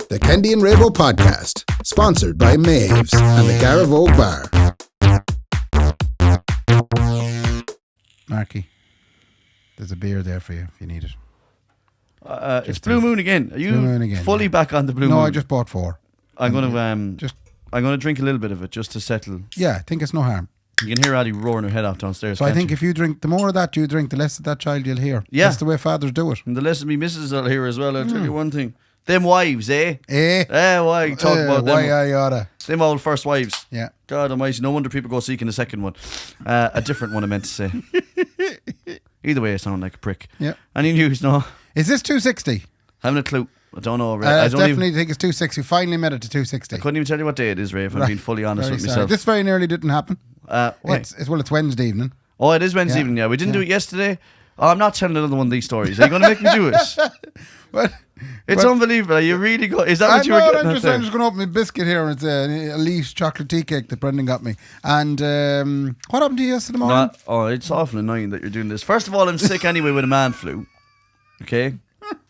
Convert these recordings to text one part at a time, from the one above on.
The Kendy and Raybo podcast, sponsored by Maeve's and the Garavogue Bar. Marky, there's a beer there for you if you need it. It's Blue Moon again. Are you fully back on the Blue Moon? No, I just bought 4. I'm gonna drink a little bit of it just to settle. Yeah, I think it's no harm. You can hear Addie roaring her head off downstairs. So I think if you drink, the more of that you drink, the less of that child you'll hear. Yeah. That's the way fathers do it. And the less of me missus will hear as well. I'll tell you one thing. Them wives, eh? Eh? Why talk about them? Why I oughta. Them old first wives. Yeah. God almighty, no wonder people go seeking a second one. A different one I meant to say. Either way, I sound like a prick. Yeah. Any news? No. Is this 260? Haven't a clue. I don't know. I definitely think it's 260. Finally made it to 260. I couldn't even tell you what day it is, Ray, if I'm being fully honest with myself. This very nearly didn't happen. It's Wednesday evening. Oh, it is Wednesday evening, yeah. We didn't do it yesterday. Oh, I'm not telling another one of these stories. Are you going to make me do it? It's unbelievable. Are you really go? Is that what you were getting I'm just going to open my biscuit here. And it's an elite chocolate tea cake that Brendan got me. And what happened to you yesterday morning? It's awful annoying that you're doing this. First of all, I'm sick anyway with a man flu. Okay?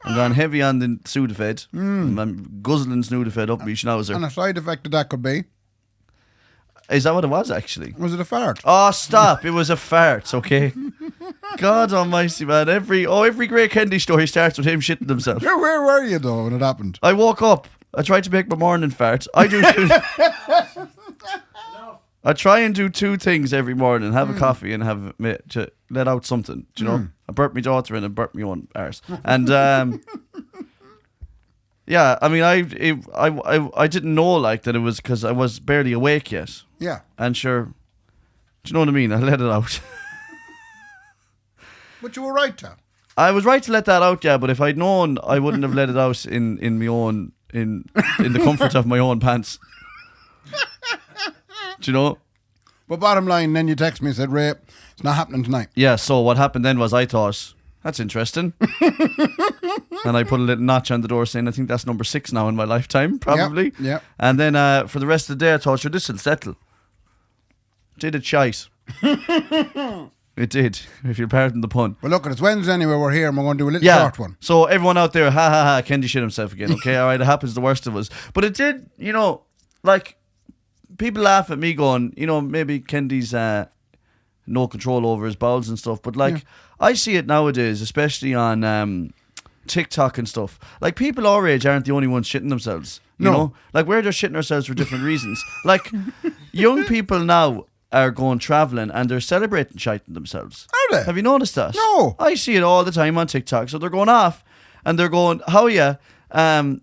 I'm going heavy on the Sudafed. I'm guzzling Sudafed up my schnauzer. And a side effect of that could be? Is that what it was, actually? Was it a fart? Oh, stop. It was a fart, okay? God almighty, man. Every great Kendy story starts with him shitting himself. Where were you, though, when it happened? I woke up. I tried to make my morning fart. I try and do 2 things every morning. Have a coffee and to let out something. Do you know? I burped my daughter and I burped my own arse. And... yeah, I mean, I didn't know like that it was because I was barely awake yet. Yeah. And sure, do you know what I mean? I let it out. But you were right to. I was right to let that out, yeah. But if I'd known, I wouldn't have let it out in my own in the comfort of my own pants. Do you know? But bottom line, then you text me and said, Ray, it's not happening tonight. Yeah. So what happened then was I thought, that's interesting. And I put a little notch on the door saying, I think that's number 6 now in my lifetime, probably. Yeah. And then for the rest of the day, I thought, sure, this will settle. Did it shite. It did, if you'll pardon the pun. Well, look, it's Wednesday anyway, we're here and we're going to do a little short one. So everyone out there, ha ha ha, Kendy shit himself again, okay? All right, it happens, the worst of us. But it did, you know, like, people laugh at me going, you know, maybe Kendy's no control over his bowels and stuff. But, like, I see it nowadays, especially on TikTok and stuff. Like, people our age aren't the only ones shitting themselves. You know? Like, we're just shitting ourselves for different reasons. Like, young people now are going travelling and they're celebrating shiting themselves. Are they? Have you noticed that? No. I see it all the time on TikTok. So they're going off and they're going, how are you?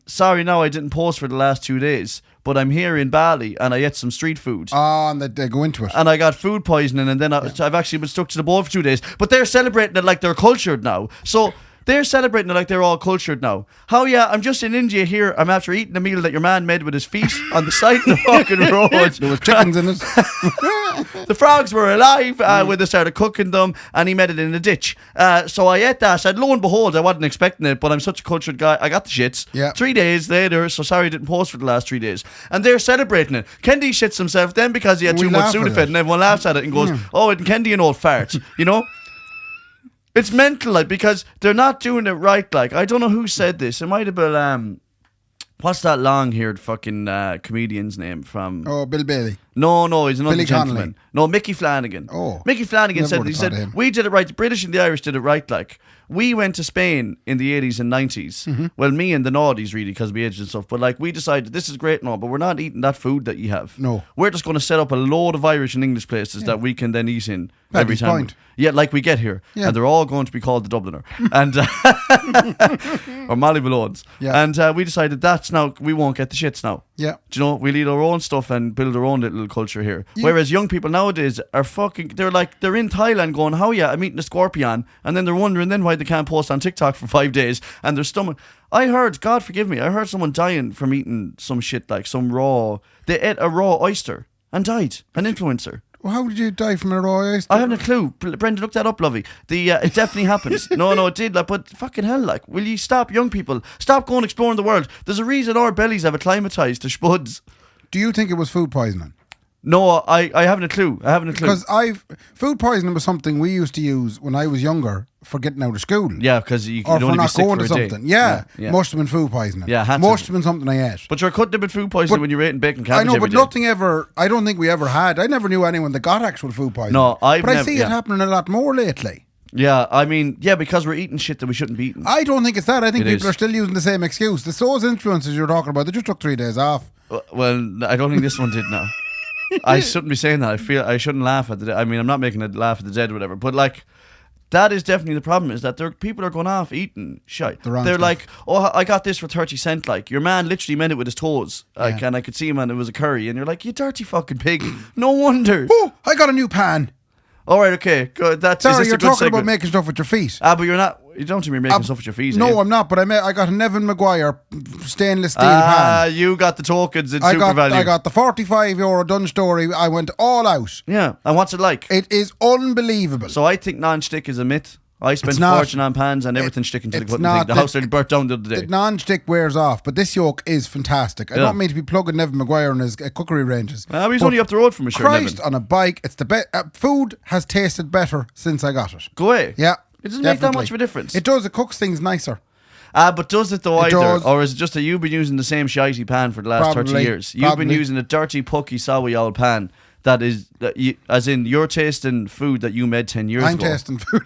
Sorry, now I didn't post for the last 2 days, but I'm here in Bali and I ate some street food. Oh, and they go into it. And I got food poisoning and then I've actually been stuck to the bowl for 2 days. But they're celebrating it like they're cultured now. So they're celebrating it like they're all cultured now. How, yeah, I'm just in India here. I'm after eating a meal that your man made with his feet on the side of the fucking road. There was chickens in it. The frogs were alive when they started cooking them, and he made it in a ditch. So I ate that, and lo and behold, I wasn't expecting it, but I'm such a cultured guy. I got the shits. Yeah. 3 days later, so sorry I didn't post for the last 3 days. And they're celebrating it. Kendy shits himself then because he had too much Sudafed, and everyone laughs at it and goes, oh, and Kendy an old fart, you know? It's mental, like, because they're not doing it right. Like, I don't know who said this. It might have been, what's that long-haired fucking comedian's name from? Oh, Bill Bailey. No, he's another Billy gentleman. Connolly. No, Mickey Flanagan. Oh. Mickey Flanagan Never said, would he have said, thought of him. we did it right. The British and the Irish did it right, like. We went to Spain in the 80s and 90s. Well, me and the naughties, really, because we aged and stuff. But, like, we decided, this is great and all, but we're not eating that food that you have. No. We're just going to set up a load of Irish and English places that we can then eat in every Paddy's time. Point. Yeah, like we get here. Yeah. And they're all going to be called the Dubliner. And or Molly Malone's. Yeah. And we decided that's now, we won't get the shits now. Yeah. Do you know, we'll eat our own stuff and build our own little culture here. Whereas young people nowadays are they're in Thailand going, how yeah, I'm eating a scorpion, and then they're wondering then why they can't post on TikTok for 5 days, and their stomach. I heard, God forgive me, I heard someone dying from eating some shit, like some they ate a raw oyster and died, an influencer. Well, how did you die from a raw oyster? I haven't a clue. Brendan, look that up, lovey. It definitely happens. No, it did. Like, but fucking hell, like, will you stop, young people? Stop going exploring the world. There's a reason our bellies have acclimatized to spuds. Do you think it was food poisoning? No, I haven't a clue. Because food poisoning was something we used to use when I was younger for getting out of school. Yeah, because you'd or for only be not sick going for to a day. something. Yeah, must have been food poisoning. Yeah, had to must be. have been something I ate. But you're cutting a bit food poisoning when you're eating bacon cabbage I know, every but day. nothing ever. I don't think we ever had. I never knew anyone that got actual food poisoning. No, but I see it happening a lot more lately. Yeah, I mean, because we're eating shit that we shouldn't be eating. I don't think it's that. I think It people is. are still using the same excuse. Those influencers you're talking about, they just took 3 days off. Well, I don't think this one did now. I shouldn't be saying that. I feel I shouldn't laugh at the dead. I mean, I'm not making a laugh at the dead or whatever. But like, that is definitely the problem, is that people are going off eating shit. The wrong They're stuff. like, oh, I got this for 30 cents. Like, your man literally meant it with his toes. Like, and I could see him and it was a curry. And you're like, you dirty fucking pig. No wonder. Oh, I got a new pan. All right, okay. Good. Is Sorry, this you're a good talking segment? about making stuff with your feet. But you're not. You don't think you're making stuff with your feet. No, eh? I'm not. But I got an Evan Maguire stainless steel pan. You got the tokens in I super value. got the €45 Dun Story. I went all out. Yeah. And what's it like? It is unbelievable. So I think non-stick is a myth. I spent It's a not. fortune on pans and everything sticking to the It's cutting not. thing. The house nearly burnt down the other The day. non-stick wears off, but this yoke is fantastic. I don't mean to be plugging Evan Maguire on his cookery ranges. He's but only up the road from a sure Christ, Nevin. on a bike, it's the best. Food has tasted better since I got it. Go away. Yeah. It doesn't make that definitely. much of a difference. It does. It cooks things nicer. But does it though It either? does. Or is it just that you've been using the same shitey pan for the last 30 Probably. years? You've been Probably. using a dirty, pucky, sowy old pan as in you're tasting food that you made 10 years I'm ago. tasting food.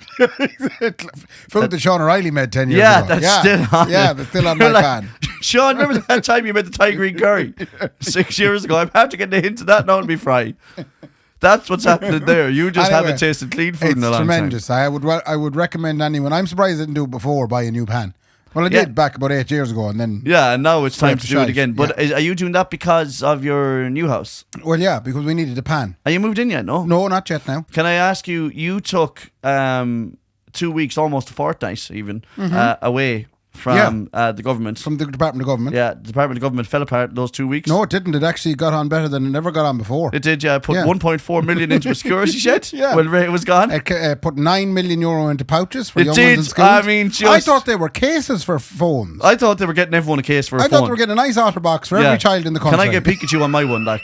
Food that Sean O'Reilly made 10 years Yeah, ago. that's still on Yeah, it. that's still on You're my like, pan. Sean, remember that time you made the Thai green curry 6 years ago? I'm having to get the hint of that now and be fry. That's what's happening there. You just Anyway, haven't tasted clean food in a It's long tremendous. I would recommend anyone. I'm surprised I didn't do it before, buy a new pan. Well, I did back about 8 years ago, and then... time. Yeah, and now it's time to do it shite, again. But are you doing that because of your new house? Well, yeah, because we needed a pan. Are you moved in yet? No? No, not yet now. Can I ask you, you took 2 weeks, almost a fortnight even, away from the government. From the Department of Government. Yeah, the Department of Government fell apart those 2 weeks. No, it didn't. It actually got on better than it ever got on before. It did, yeah. Put Yeah. 1.4 million into a security shed Yeah. when Ray was gone. It put €9 million into pouches for It young did. ones in schools. I mean, just- I thought they were cases for phones. I thought they were getting everyone a case for a I phone. thought they were getting a nice OtterBox for every child in the country. Can I get Pikachu on my one? Like,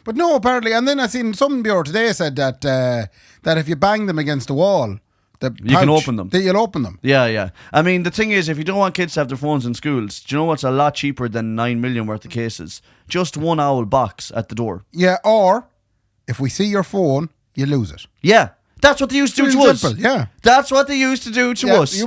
But no, apparently, and then I seen some bureau today said that that if you bang them against the wall, You can open them. That you'll open them. yeah. I mean, the thing is, if you don't want kids to have their phones in schools, do you know what's a lot cheaper than 9 million worth of cases? Just one owl box at the door. Yeah, or if we see your phone, you lose it. Yeah. That's what they used to do to Really us. simple, yeah. That's what they used to do to Yeah, us. if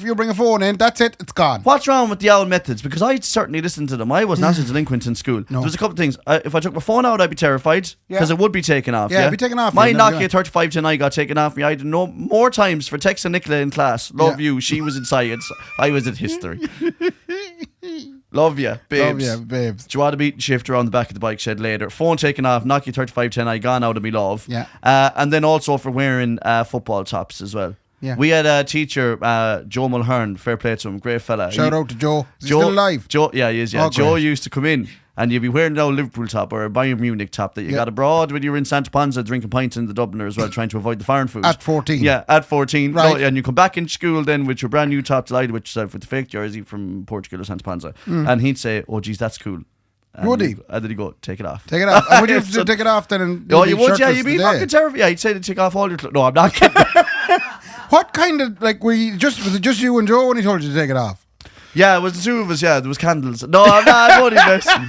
you bring a phone in, that's it. It's gone. What's wrong with the owl methods? Because I certainly listened to them. I was not a delinquent in school. No. There's a couple of things. If I took my phone out, I'd be terrified because Yeah. it would be taken off. Yeah, it'd be taken off My you, no, Nokia yeah. 3510i got taken off me. I had no more times for texting Nicola in class. Love Yeah. you. She was in science. I was in history. Love you, babes. Oh, yeah, babes. Do you want to beat shift around the back of the bike shed later? Phone taken off, Nokia 3510i gone out of me love. Yeah. And then also for wearing football tops as well. Yeah. We had a teacher, Joe Mulhern, fair play to him, great fella. Shout out to Joe. Is he still alive? Joe, yeah, he is. Yeah, Oh, Joe great. used to come in, and you'd be wearing an old Liverpool top or a Bayern Munich top that you got abroad when you were in Santa Ponsa drinking pints in the Dubliner as well, trying to avoid the foreign food. At 14. Yeah, at 14. Right. No, and you come back in school then with your brand new top delighted with yourself with the fake jersey from Portugal or Santa Ponsa, and he'd say, "Oh, geez, that's cool." And Would he? And then he'd go, "Take it off." Take it off. And would you So- take it off then? And Oh, be you would, yeah. shirtless You'd be today? fucking terrible. Yeah, he'd say to take off all your clothes. No, I'm not kidding. What kind of, like, was it just you and Joe when he told you to take it off? Yeah, it was the two of us. Yeah, there was candles. No, I'm only messing.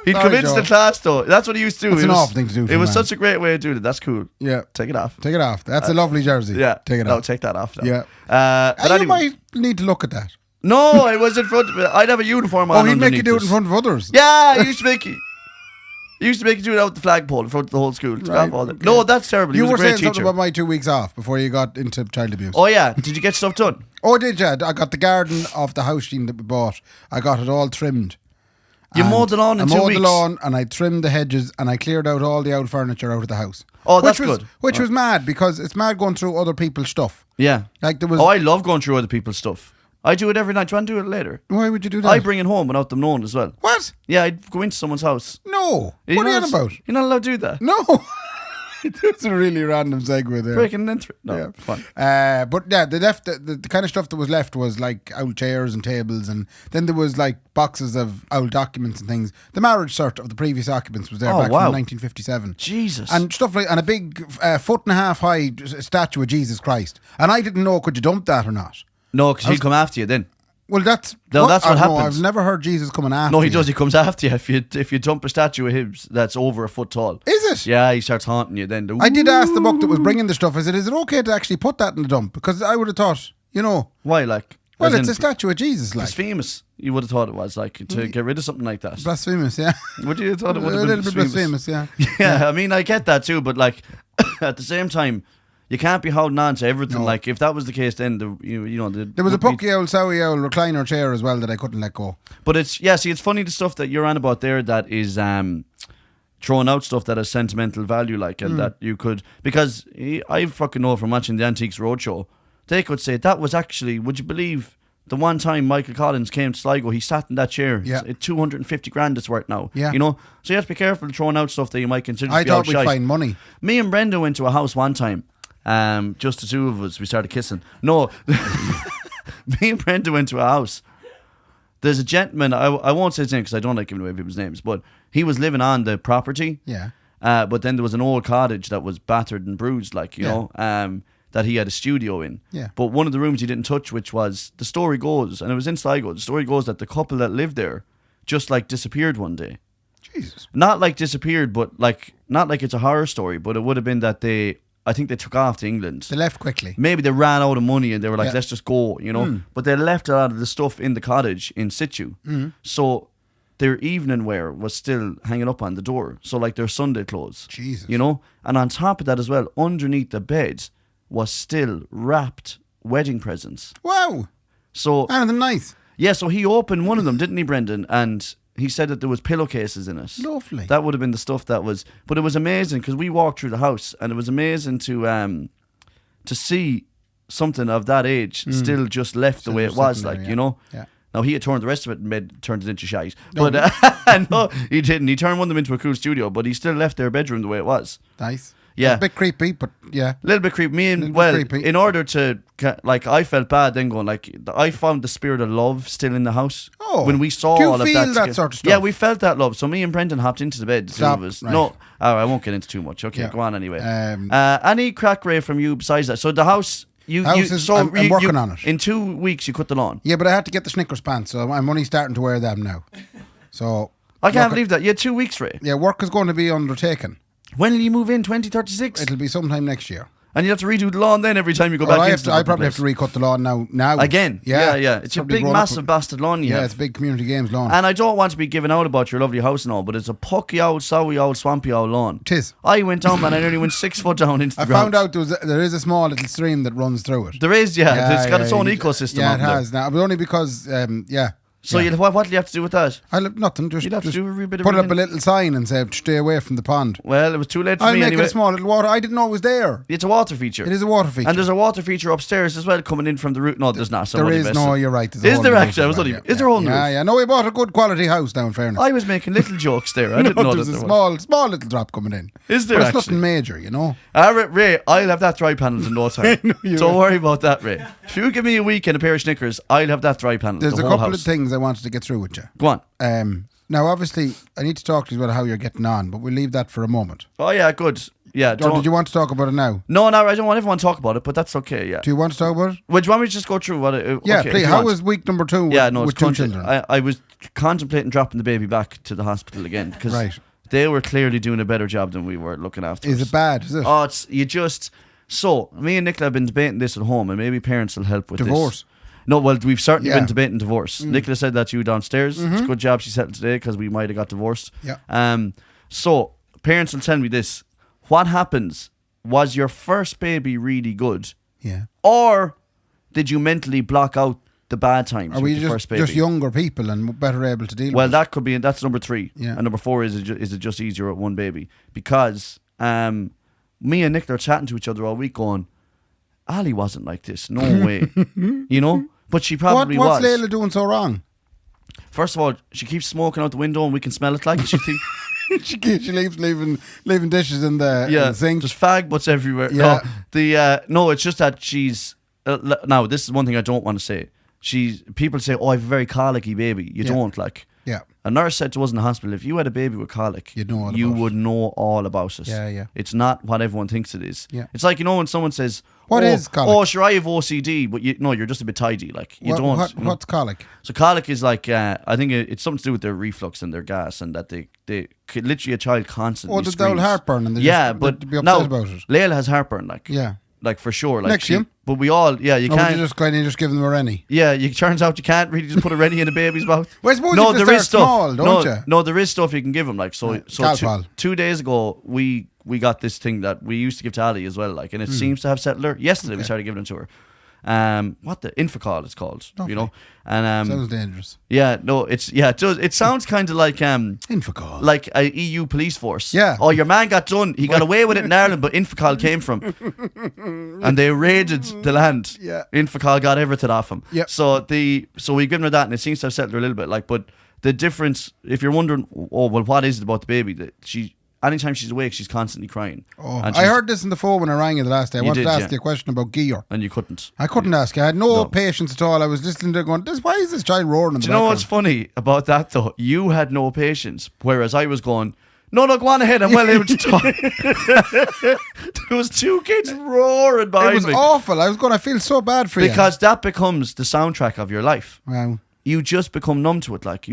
He'd Sorry, come into Joe. the class though. That's what he used to do. That's It an was- awful thing to do for It a was man. such a great way of doing it. That's cool. Yeah. Take it off. Take it off. That's a lovely jersey. Yeah. Take it No, off. take that off. Now. Yeah. But And you anyway. might need to look at that. No, it was in front of it. I'd have a uniform on. Oh, he'd make you underneath do it in it. front of others. Yeah, he used to make you. He used to make you do it out the flagpole in front of the whole school. Take Right, off all that. okay. No, that's terrible. He You was were a great saying something teacher. about my 2 weeks off before you got into child abuse. Oh yeah, did you get stuff done? Oh, I did, yeah. I got the garden of the house Sheen that we bought. I got it all trimmed. You And mowed the lawn in 2 I mowed weeks. the lawn and I trimmed the hedges and I cleared out all the old furniture out of the house. Oh, that's which was, good. Which was mad because it's mad going through other people's stuff. Yeah. Like there was. Oh, I love going through other people's stuff. I do it every night. Do you want to do it later? Why would you do that? I bring it home without them knowing as well. What? Yeah, I'd go into someone's house. No. You're What are you not- on about? You're not allowed to do that. No. It's a really random segue there. Breaking and entering. No, Yeah. fine. But yeah, they left the kind of stuff that was left was like old chairs and tables, and then there was like boxes of old documents and things. The marriage cert of the previous occupants was there Oh, back wow. from 1957. Jesus. And stuff like, and a big 1.5 foot high statue of Jesus Christ. And I didn't know, could you dump that or not? No, because he'd come after you then. Well, that's No, that's what happens. I've never heard Jesus coming after. No, he you. does. He comes after you if you dump a statue of him that's over a foot tall. Is it? Yeah, he starts haunting you then. I did ask the book that was bringing the stuff. I said, "Is it okay to actually put that in the dump?" Because I would have thought, Why, like? well, as it's in a statue of Jesus, like It's famous. You would have thought it was like to get rid of something like that. blasphemous, yeah. Would you have thought it would have a been little bit blasphemous, yeah. Yeah, I mean, I get that too, but like at the same time, you can't be holding on to everything. No. Like if that was the case, then There was a pucky old sowy old recliner chair as well that I couldn't let go. But it's it's funny the stuff that you're on about there that is throwing out stuff that has sentimental value, like and that you could because I fucking know from watching the Antiques Roadshow, they could say that was actually. Would you believe? The one time Michael Collins came to Sligo, he sat in that chair. Yeah. It's 250 grand it's worth now. Yeah. So you have to be careful throwing out stuff that you might consider to I be thought we'd outshite. find money. Me and Brenda went to a house one time. Just the two of us. We started kissing. No. Me and Brenda went to a house. There's a gentleman, I won't say his name because I don't like giving away people's names, but he was living on the property. Yeah. But then there was an old cottage that was battered and bruised, like, you know, that he had a studio in. Yeah. But one of the rooms he didn't touch, which was, the story goes, and it was in Sligo, the story goes that the couple that lived there just like disappeared one day. Jesus. Not like disappeared, but like, not like it's a horror story, but it would have been that I think they took off to England. They left quickly. Maybe they ran out of money and they were like, Yeah. let's just go, you know. But they left a lot of the stuff in the cottage in situ. So their evening wear was still hanging up on the door. So like their Sunday clothes. Jesus. You know? And on top of that as well, underneath the bed was still wrapped wedding presents. Wow. So Anything nice. yeah, so he opened one of them, didn't he, Brendan? And he said that there was pillowcases in it. Lovely. That would have been the stuff that was, but it was amazing because we walked through the house and it was amazing to see something of that age still just left the way it just was, sitting there, like, yeah. you know. Yeah. Now he had turned the rest of it and turned it into shite, No. but no, he didn't. He turned one of them into a cool studio, but he still left their bedroom the way it was. Nice. Yeah. A bit creepy, but yeah. A little bit creepy. Little bit creepy. In order to, like, I felt bad then going, like, I found the spirit of love still in the house. Oh. When we saw Do you all of feel that. that together. sort of stuff? Yeah, we felt that love. So me and Brendan hopped into the bed, the two Stop. of us. Right. No, I won't get into too much. Okay, Yeah. go on anyway. Um, Any crack, Ray, from you besides that? So the house, I'm working on it. In 2 weeks, you cut the lawn. Yeah, but I had to get the Snickers pants, so I'm only starting to wear them now. So I can't work- believe that. You had 2 weeks, Ray. Yeah, work is going to be undertaken. When will you move in? 2036? It'll be sometime next year. And you have to redo the lawn then every time you go Well, back I into the probably have place. to recut the lawn now. Again? Yeah. It's a probably big, grown up massive with- bastard lawn you Yeah, have. it's a big community games lawn. And I don't want to be giving out about your lovely house and all, but it's a pucky old, sowy old, swampy old lawn. Tis. I went down, man. I nearly went 6 foot down into the I ground. found out there is a small little stream that runs through it. There is, it's got its own yeah, ecosystem. Yeah, out it there. has now, but only because, So yeah. what do you have to do with that? Nothing. Just, You'd have to just do a wee bit of put up reading. a little sign and say, stay away from the pond. Well, it was too late for I'll me make anyway. it a small little water. I didn't know it was there. It's a water feature. It is a water feature. And there's a water feature upstairs as well coming in from the root. No, there's not. There is, no, you're right. There's a Is whole there roof actually? I was as well, only. Is there a whole roof? Yeah. No, we bought a good quality house now, in fairness. I was making little jokes there. I didn't know that There's there a was. small little drop coming in. Is there But it's actually? nothing major, you know. Ray, I'll have that dry panel in no time. know you Don't will. worry about that, Ray. If you give me a week and a pair of Snickers, I'll have that dry panel. There's the a whole couple house. of things I wanted to get through with you. Go on. Now, obviously, I need to talk to you about how you're getting on, but we'll leave that for a moment. Oh yeah, good. Yeah. Or did you want to talk about it now? No, I don't want everyone to talk about it, but that's okay. Yeah. Do you want to talk about it? Would you want me to just go through what? Yeah, okay, please. if you How want. was week number 2 Yeah, no, with it's 2 content. children? I was contemplating dropping the baby back to the hospital again because Right. they were clearly doing a better job than we were looking after. Is us. it bad? Is it? Oh, it's you just. So me and Nicola have been debating this at home, and maybe parents will help with Divorce. this. No, well, we've certainly Yeah. been debating divorce. Nicola said that to you downstairs. It's a good job she settled today because we might have got divorced. Yeah. So parents will tell me this: what happens? Was your first baby really good, Yeah. or did you mentally block out the bad times Are with we the first baby? just younger people and better able to deal Well, with it? that could be. That's number 3. Yeah. And number 4 is it just easier with one baby? Because me and Nicola are chatting to each other all week, going, Ali wasn't like this. No way. You know. But she probably What's was. Layla doing so wrong? First of all, she keeps smoking out the window, and we can smell it. Like she thinks. she leaves leaving dishes in the sink. Just fag butts everywhere. Yeah. No, it's just that she's now. This is one thing I don't want to say. People say, "Oh, I have a very colicky baby." You don't like. Yeah. A nurse said to us in the hospital, if you had a baby with colic, you would know all about it. Yeah. It's not what everyone thinks it is. Yeah. It's like, when someone says, What is colic? Oh, sure, I have OCD, but you're just a bit tidy. Like, you don't. What's colic? So colic is like, I think it's something to do with their reflux and their gas, and that they literally a child constantly the screams. old heartburn, and they but be upset now, about it. Layla has heartburn, like. Yeah. Like, for sure. Like, Next year. But we all, you Or can't. would you just give them a Rennie? Yeah, it turns out you can't really just put a Rennie in a baby's mouth. Well, I suppose you can start small, don't you? No, there is stuff you can give them. Like, so Calpol. 2 days ago, we got this thing that we used to give to Ali as well. Like, and it seems to have settled her. Yesterday, we started giving it to her. What the Infocol it's called, and sounds dangerous. Yeah, no, it does. It sounds kind of like Infocol, like a EU police force. Yeah. Oh, your man got done. He got away with it in Ireland, but Infocol came from, and they raided the land. Yeah. Infocol got everything off him. Yeah. So we've given her that, and it seems to have settled her a little bit. Like, but the difference, if you're wondering, what is it about the baby that anytime she's awake, she's constantly crying. Oh, I heard this on the phone when I rang you the last day. I wanted to ask you a question about gear. And you couldn't. I couldn't ask you. I had no patience at all. I was listening to it going, why is this child roaring in the background? Do you know what's funny about that, though? You had no patience, whereas I was going, no, go on ahead. I'm well able to talk. There was 2 kids roaring behind me. It was awful. I was going, I feel so bad for you. Because that becomes the soundtrack of your life. Wow. You just become numb to it. Like,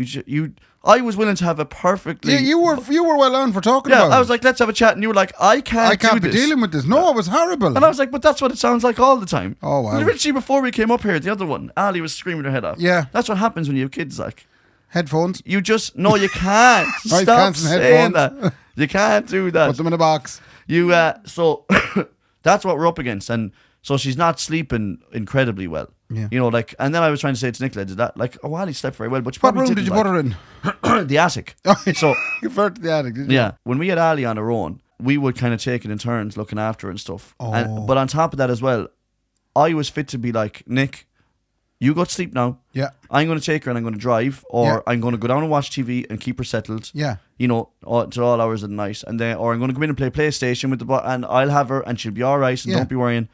I was willing to have a perfectly... Yeah, you were well on for talking about it. I was like, let's have a chat. And you were like, I can't be dealing with this. No, it was horrible. And I was like, but that's what it sounds like all the time. Oh, wow. Literally, before we came up here, the other one, Ali was screaming her head off. Yeah. That's what happens when you have kids, like. Headphones? You just... No, you can't. Stop saying that. You can't do that. Put them in a box. So that's what we're up against. And so she's not sleeping incredibly well. Yeah. And then I was trying to say to Nicola, did that, like, Ali slept very well, but she What probably room did you put her in? The attic. So you referred to the attic, did you? Yeah. When we had Ali on her own, we would kind of take it in turns looking after her and stuff. Oh. But on top of that as well, I was fit to be like, Nick, you go to sleep now. Yeah. I'm going to take her and I'm going to drive, or I'm going to go down and watch TV and keep her settled. Yeah. To all hours of the night, and then, or I'm going to come in and play PlayStation with the boy, and I'll have her, and she'll be all right, and don't be worrying.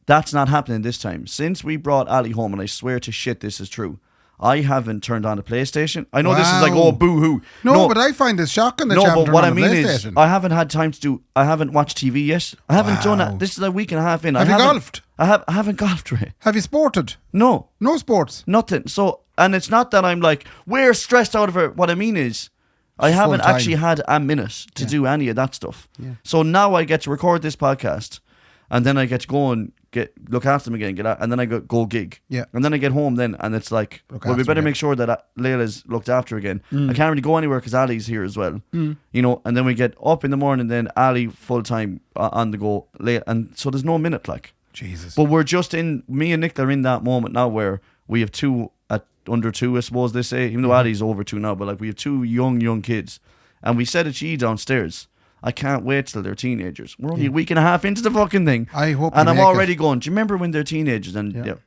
That's not happening this time. Since we brought Ali home, and I swear to shit, this is true, I haven't turned on the PlayStation. I know this is like, oh, boo-hoo. No, but I find this shocking that you haven't turned on the PlayStation. I haven't had time I haven't watched TV yet. I haven't done it. This is a week and a half in. Have you golfed? I haven't golfed, Ray. Have you sported? No. No sports? Nothing. So, and it's not that I'm like, we're stressed out of it. What I mean is, I haven't actually had a minute to do any of that stuff. Yeah. So now I get to record this podcast, and then I get to go and look after them again, and then I go gig. Yeah. And then I get home then, and it's like, we better make sure that Layla's looked after again. I can't really go anywhere because Ali's here as well. And then we get up in the morning, then Ali full time on the go late, and so there's no minute, like. Jesus. But we're just me and Nick are in that moment now where we have 2 at under 2, I suppose they say, even though Ali's over 2 now, but like we have 2 young kids, and we said it to you downstairs. I can't wait till they're teenagers. We're only a week and a half into the fucking thing. I hope. And I'm already going, do you remember when they're teenagers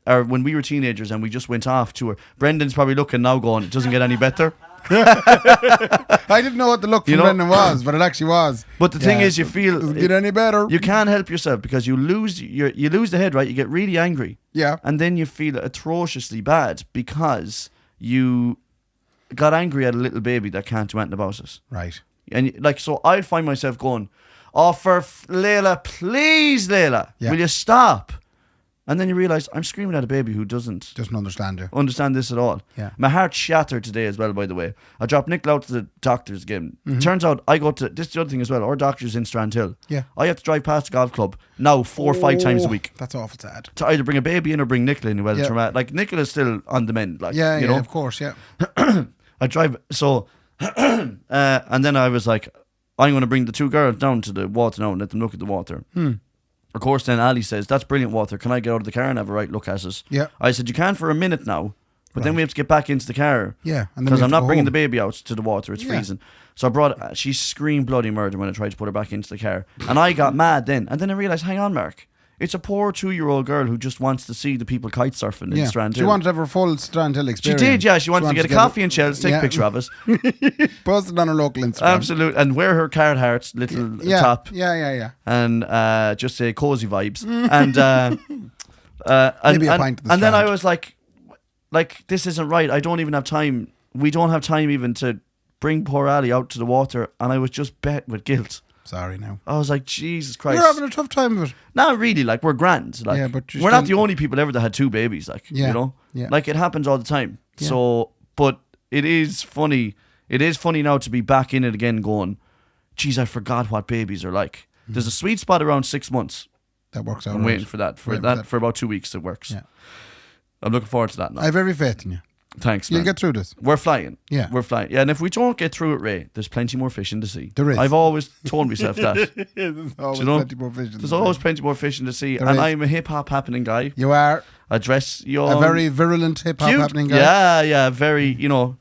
or when we were teenagers and we just went off to her? Brendan's probably looking now going, it doesn't get any better. I didn't know what the look from Brendan was, but it actually was. But the thing is, you feel doesn't get any better. You can't help yourself because you lose the head, right? You get really angry. Yeah. And then you feel atrociously bad because you got angry at a little baby that can't do anything about it. Right. And like, so I'd find myself going, oh, for Layla, please, Layla, will you stop? And then you realise I'm screaming at a baby who doesn't understand this at all. Yeah. My heart shattered today as well, by the way. I dropped Nicola out to the doctor's again. Turns out I go to, this is the other thing as well, our doctor's in Strandhill. Yeah. I have to drive past the golf club now 4 or 5 times a week. That's awful sad. To either bring a baby in or bring Nicola in. Like, Nicola's still on the mend. Like, you know? Of course, yeah. I drive, so, and then I was like, I'm going to bring the 2 girls down to the water now and let them look at the water. Of course, then Ali says, that's brilliant water. Can I get out of the car and have a right look at it? Yeah. I said, you can for a minute now, but then we have to get back into the car. Yeah. Because I'm not bringing the baby out to the water. It's freezing. So I brought, she screamed bloody murder when I tried to put her back into the car. And I got mad then. And then I realised, hang on, Mark. It's a poor 2-year-old girl who just wants to see the people kite surfing in Strand She Hill. wanted to have her full Strand Hill She experience. did, yeah. She wanted to get a coffee in Shells, take a picture of us. Post it on her local Instagram. Absolutely. And wear her Carhartt's little top. Yeah. And just say cozy vibes. And Maybe a pint at the and then I Strand. was like, this isn't right. I don't even have time. We don't have time even to bring poor Ali out to the water. And I was just bet with guilt. Sorry now. I was like, Jesus Christ. You're having a tough time with it. Not really, like we're grand. Like, Yeah, but you're we're not still- the only people ever that had 2 babies, like Yeah, you know? yeah. Like it happens all the time. Yeah. So but it is funny. It is funny now to be back in it again going, geez, I forgot what babies are like. There's a sweet spot around 6 months. That works out. I'm right. waiting for that. For Waiting that for about 2 weeks it works. Yeah. I'm looking forward to that now. I have every faith in you. Thanks, man. You'll get through this. We're flying. Yeah. We're flying. Yeah, and if we don't get through it, Ray, there's plenty more fish in the sea. There is. I've always told myself that. There's always you know, plenty more fish in There's the always sea. plenty more fish in the sea. There And is. I'm a hip hop happening guy. You are I dress young. a very virulent hip hop cute. happening guy. Yeah, very, you know.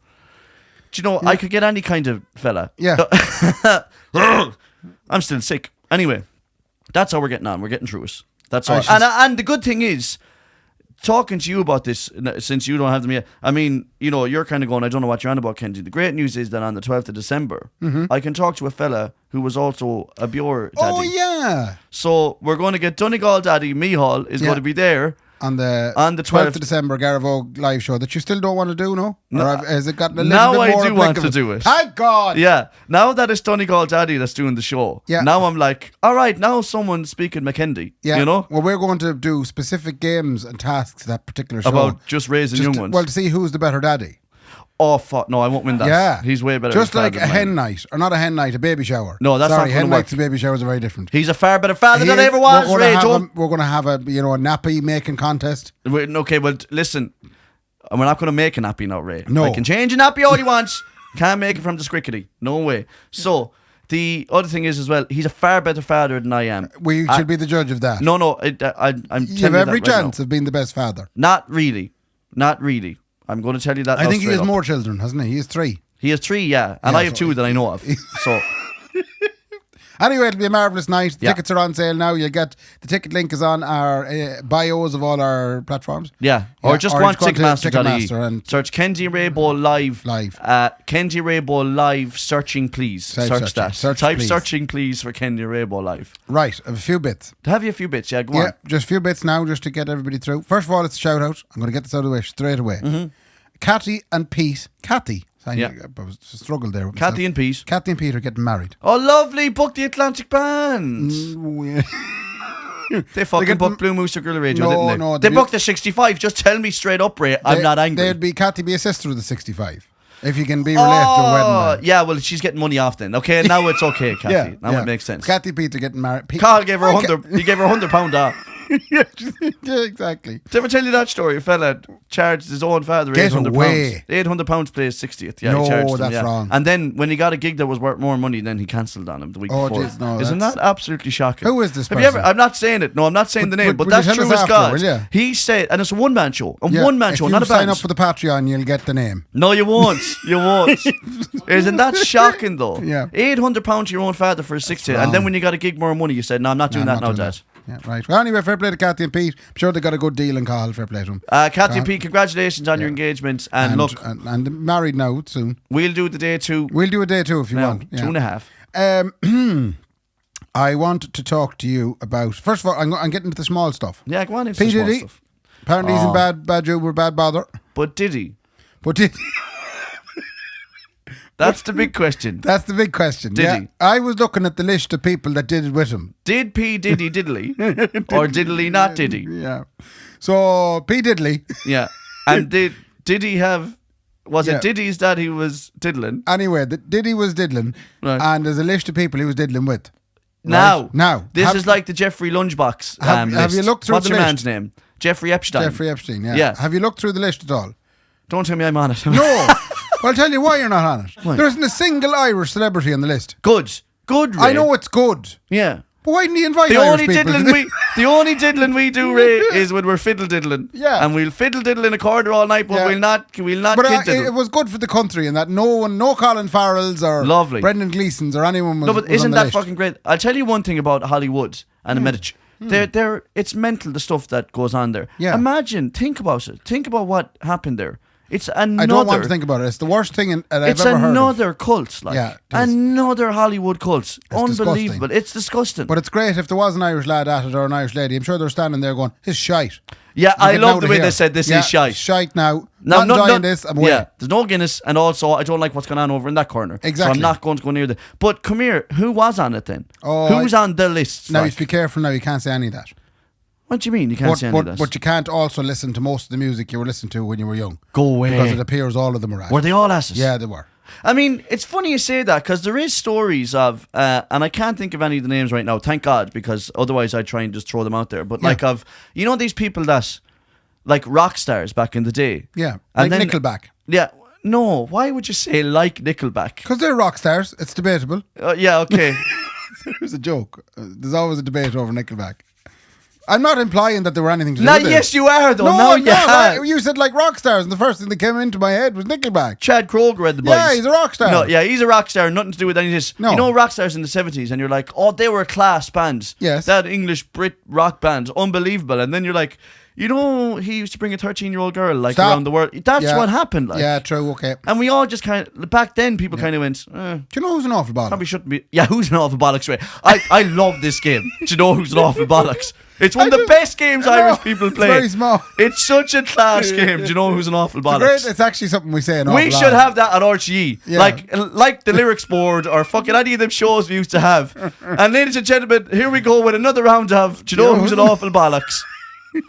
Do you know, I could get any kind of fella. Yeah. I'm still sick. Anyway, that's how we're getting on. We're getting through it. That's I all. should- And the good thing is, talking to you about this, since you don't have them yet, I mean, you know, you're kind of going, I don't know what you're on about, Kendy. The great news is that on the 12th of December, I can talk to a fella who was also a Bure daddy. Oh yeah. So we're going to get Donegal daddy, Mihal, is Yeah. going to be there. On the 12th of December, Garavogue live show that you still don't want to do, no? No. Or has it gotten a little Now bit I more do want to applicable? do it. Thank God. Yeah, now that it's Donegal daddy that's doing the show, Yeah. now I'm like, all right, now someone's speaking McKendy, Yeah. you know, Well, we're going to do specific games and tasks that particular show. about just raising young ones. Well, to see who's the better daddy. Oh, fuck, no, I won't win that. Yeah. He's way better. Just father like than a mine. hen night. Or not a hen night, a baby shower. No, that's Sorry, not hen gonna nights work. and baby showers are very different. He's a far better father than I He ever is- was, we're Ray. going to have a nappy making contest. Okay, well, listen, we're not going to make a nappy now, Ray. No. I can change a nappy all he wants. Can't make it from the scrickety. No way. So, the other thing is as well, he's a far better father than I am. We should be the judge of that. No, I'm telling You have every that right chance now. of being the best father. Not really. Not really. I'm going to tell you that I now think he straight has up. more children, hasn't he? He has 3. He has 3, yeah. And Yeah, I have so- 2 that I know of. So, Anyway, it'll be a marvellous night. Yeah. Tickets are on sale now. You'll get the ticket link is on our bios of all our platforms. yeah. Or just go on Ticketmaster.ie. Ticketmaster and Search Kendy Raybo Live. Live. Kendy Raybo Live searching please. Type Search searching. that. Search Type please. searching please for Kendy Raybo Live. Right, I have a few bits. Have you a few bits? Yeah, go Yeah, on. just a few bits now just to get everybody through. First of all, it's a shout out. I'm going to get this out of the way straight away. Cathy and Pete. Cathy. Yeah. I was struggled there. With Kathy myself. and Pete. Cathy and Pete are getting married. Oh, lovely. Book the Atlantic Band. They fucking get- booked Blue Moose or Gorilla Radio, No, didn't they? no, they they- booked the 65. Just tell me straight up, Ray. I'm not angry. They'd be Cathy be a sister of the 65. If you can be related to a wedding band. Yeah, well, she's getting money off then. Okay, now it's okay, Kathy. Now it makes sense. Cathy and Pete are getting married. Carl gave her 100. He gave her £100 off. yeah, exactly. Did I ever tell you that story? A fella charged his own father Get £800. away. £800 plays 60th. Yeah, No, he charged him, that's yeah. wrong. And then when he got a gig that was worth more money, then he cancelled on him the week Oh, before. jeez, no, Isn't that's- that absolutely shocking? Who is this Have you ever? person? I'm not saying it. No, I'm not saying the name, but will you that's tell true us as after, God. will you? He said, and it's a one-man show. A Yeah, one-man show, not a If you sign band. up for the Patreon, you'll get the name. No, you won't. You won't. Isn't that shocking, though? Yeah. £800 to your own father for a 60th. And then wrong. when you got a gig more money, you said, no, I'm not doing No, that not now, doing Dad. that. Yeah, right. Well, anyway, fair play to Cathy and Pete. I'm sure they got a good deal in Cahill. Fair play to them. Kathy and Pete, congratulations on your engagement. And look, and they're married now soon. we'll do the day 2. We'll do a day 2 if you now, want. Yeah. 2.5. I want to talk to you about. First of all, I'm getting into the small stuff. Yeah, go on into P. the small Diddy. stuff. Apparently, he's in bad Uber, bad bother. But Diddy, But did that's the big question. that's the big question. Did yeah. he? I was looking at the list of people that did it with him. Did P. Diddy diddly or diddly not Diddy? Yeah. So P. Diddley. Yeah. And did he have? Was Yeah. it Diddy's that he was diddling? Anyway, Diddy was diddling, Right. and there's a list of people he was diddling with. Now, Right? Now, this have- is like the Jeffrey Lunchbox Have list. you looked through What's the your list? man's name? Jeffrey Epstein. Jeffrey Epstein. Yeah. Yeah. Have you looked through the list at all? Don't tell me I'm on it. No. Well, I'll tell you why you're not on it. Why? There isn't a single Irish celebrity on the list. Good, Ray. I know it's good, Yeah. but why didn't you invite The Irish only people? diddling we do, Ray, is when we're fiddle diddling. Yeah. And we'll fiddle diddle in a corner all night, but Yeah. we'll not But kid diddle. it was good for the country in that no Colin Farrells or Lovely. Brendan Gleesons or anyone was No, but was on isn't the that list. fucking great? I'll tell you one thing about Hollywood and a minute. It's mental, the stuff that goes on there. Yeah. Think about it. Think about what happened there. It's another. I don't want to think about it. It's the worst thing that I've It's ever heard of. another cult, like Yeah, it is. another Hollywood cult. Unbelievable. disgusting. It's disgusting. But it's great if there was an Irish lad at it or an Irish lady. I'm sure they're standing there going, "His shite." yeah, I'm I getting love out the of way here. they said this Yeah, is shite. Shite now. Now, Not enjoying this. I'm away. Yeah, there's no Guinness, and also I don't like what's going on over in that corner. Exactly. So I'm not going to go near the. But come here, who was on it then? Who's on the list? Now you like? have to be careful. Now you can't say any of that. What do you mean? You can't say any of that. But you can't also listen to most of the music you were listening to when you were young. Go away. Because it appears all of them are. Were they all asses? Yeah, they were. I mean, it's funny you say that because there is stories of, and I can't think of any of the names right now. Thank God, because otherwise I'd try and just throw them out there. But like of, these people that, like rock stars back in the day. Yeah, And like then- Nickelback. Yeah. No, why would you say like Nickelback? Because they're rock stars. It's debatable. Yeah, okay. There's a joke. There's always a debate over Nickelback. I'm not implying that there were anything to do Now, with it. yes, you are though. No, now I'm you not. have. You said like rock stars, and the first thing that came into my head was Nickelback. Chad Kroger read the boys. Yeah, he's a rock star. No, yeah, he's a rock star. Nothing to do with any of this. No. You know rock stars in the 70s, and you're like, oh, they were class bands. Yes. That English Brit rock band, unbelievable. And then you're like, he used to bring a 13-year-old girl like Stop. around the world. That's Yeah. what happened. Like. Yeah, true, okay. And we all just kind of, back then, people kind of went, Do you know who's an awful probably bother? shouldn't be. Yeah, who's an awful bollocks, Ray? I love this game. Do you know who's an awful bollocks? It's one of the best games I know, Irish people it's play. very small. It's such a class game. Do you know who's an awful bollocks? It's actually something we say an We awful should lot. have that on RTE. Yeah. Like the lyrics board or fucking any of them shows we used to have. And ladies and gentlemen, here we go with another round of, do you know who's an awful bollocks?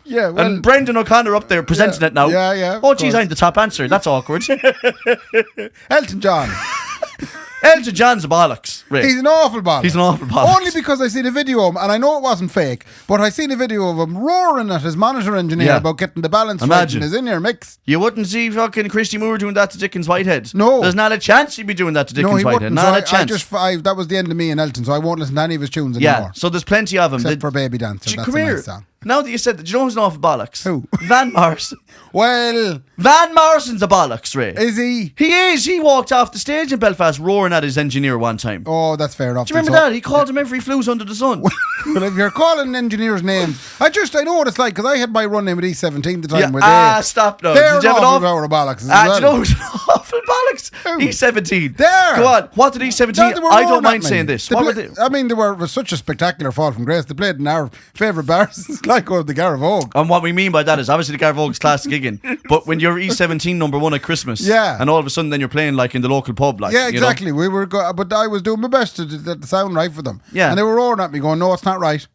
Yeah, well, And Brendan O'Connor up there presenting it now. Yeah, yeah, of Oh, geez, course. I'm the top answer. That's awkward. Elton John. Elton John's a bollocks. Ray. He's an awful bother. He's an awful bollocks. Only because I seen a video of him, and I know it wasn't fake, but I seen a video of him roaring at his monitor engineer Yeah. about getting the balance right Imagine. in his in-ear mix. You wouldn't see fucking Christy Moore doing that to Dickens Whitehead. No. There's not a chance he'd be doing that to No, Dickens he Whitehead. wouldn't. Not a So chance. that was the end of me and Elton, so I won't listen to any of his tunes Yeah, anymore. so there's plenty of them. Except for Baby Dancer. That's Come a here. nice song. Now that you said that, do you know who's an awful bollocks? Who? Van Morrison. Well, Van Morrison's a bollocks, Ray. is he? He is. He walked off the stage in Belfast roaring at his engineer one time. Oh, that's fair enough. Do you remember that? He called him every flues under the sun. Well, if you're calling engineers names, I know what it's like because I had my run in with E17 the time Yeah, where stop now. they're Did you have an an awful awful- hour of bollocks as Do you well. know who's an awful bollocks? Who? E17. There. Go on. What did E17? No, they were I roaring don't at mind me. saying this. They What were play- they? I mean, it was such a spectacular fall from grace. They played in our favourite bars. It's like one of the Garavogue. And what we mean by that is obviously the Garvogue's class gigging, but when you're E17 number one at Christmas, Yeah. and all of a sudden then you're playing like in the local pub, like Yeah, you know? exactly. We were, but I was doing my best to get the sound right for them. Yeah. and they were roaring at me, going, "No, it's not right."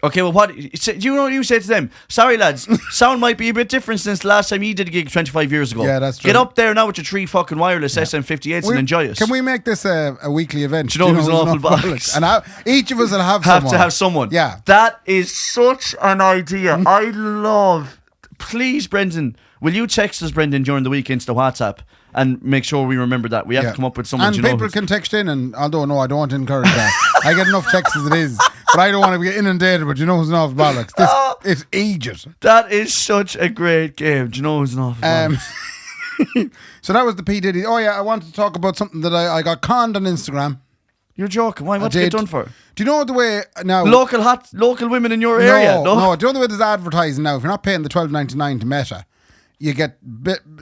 Okay, well, what do you know? What you said to them, sorry lads, sound might be a bit different since the last time you did a gig 25 years ago. Yeah, that's true. Get up there now with your 3 fucking wireless SM58s and enjoy it. Can we make this a weekly event? Do you know who's an awful bollocks? And each of us will have have someone. to have someone? Yeah. that is such an idea. I love. Please, Brendan, will you text us, Brendan, during the week into WhatsApp and make sure we remember that we have to come up with someone. And you know people who's- can text in, and although no, I don't want to encourage that. I get enough texts as it is, but I don't want to get inundated. But you know who's an awful bollocks? This it's ages. That is such a great game. Do you know who's an awful bollocks? So that was the P Diddy. Oh yeah, I wanted to talk about something that I got conned on Instagram. You're joking. Why? What's it did. get done for? Do you know the way now? Local women in your area. No. Do you know the way there's advertising now? If you're not paying the $12.99 to Meta, you get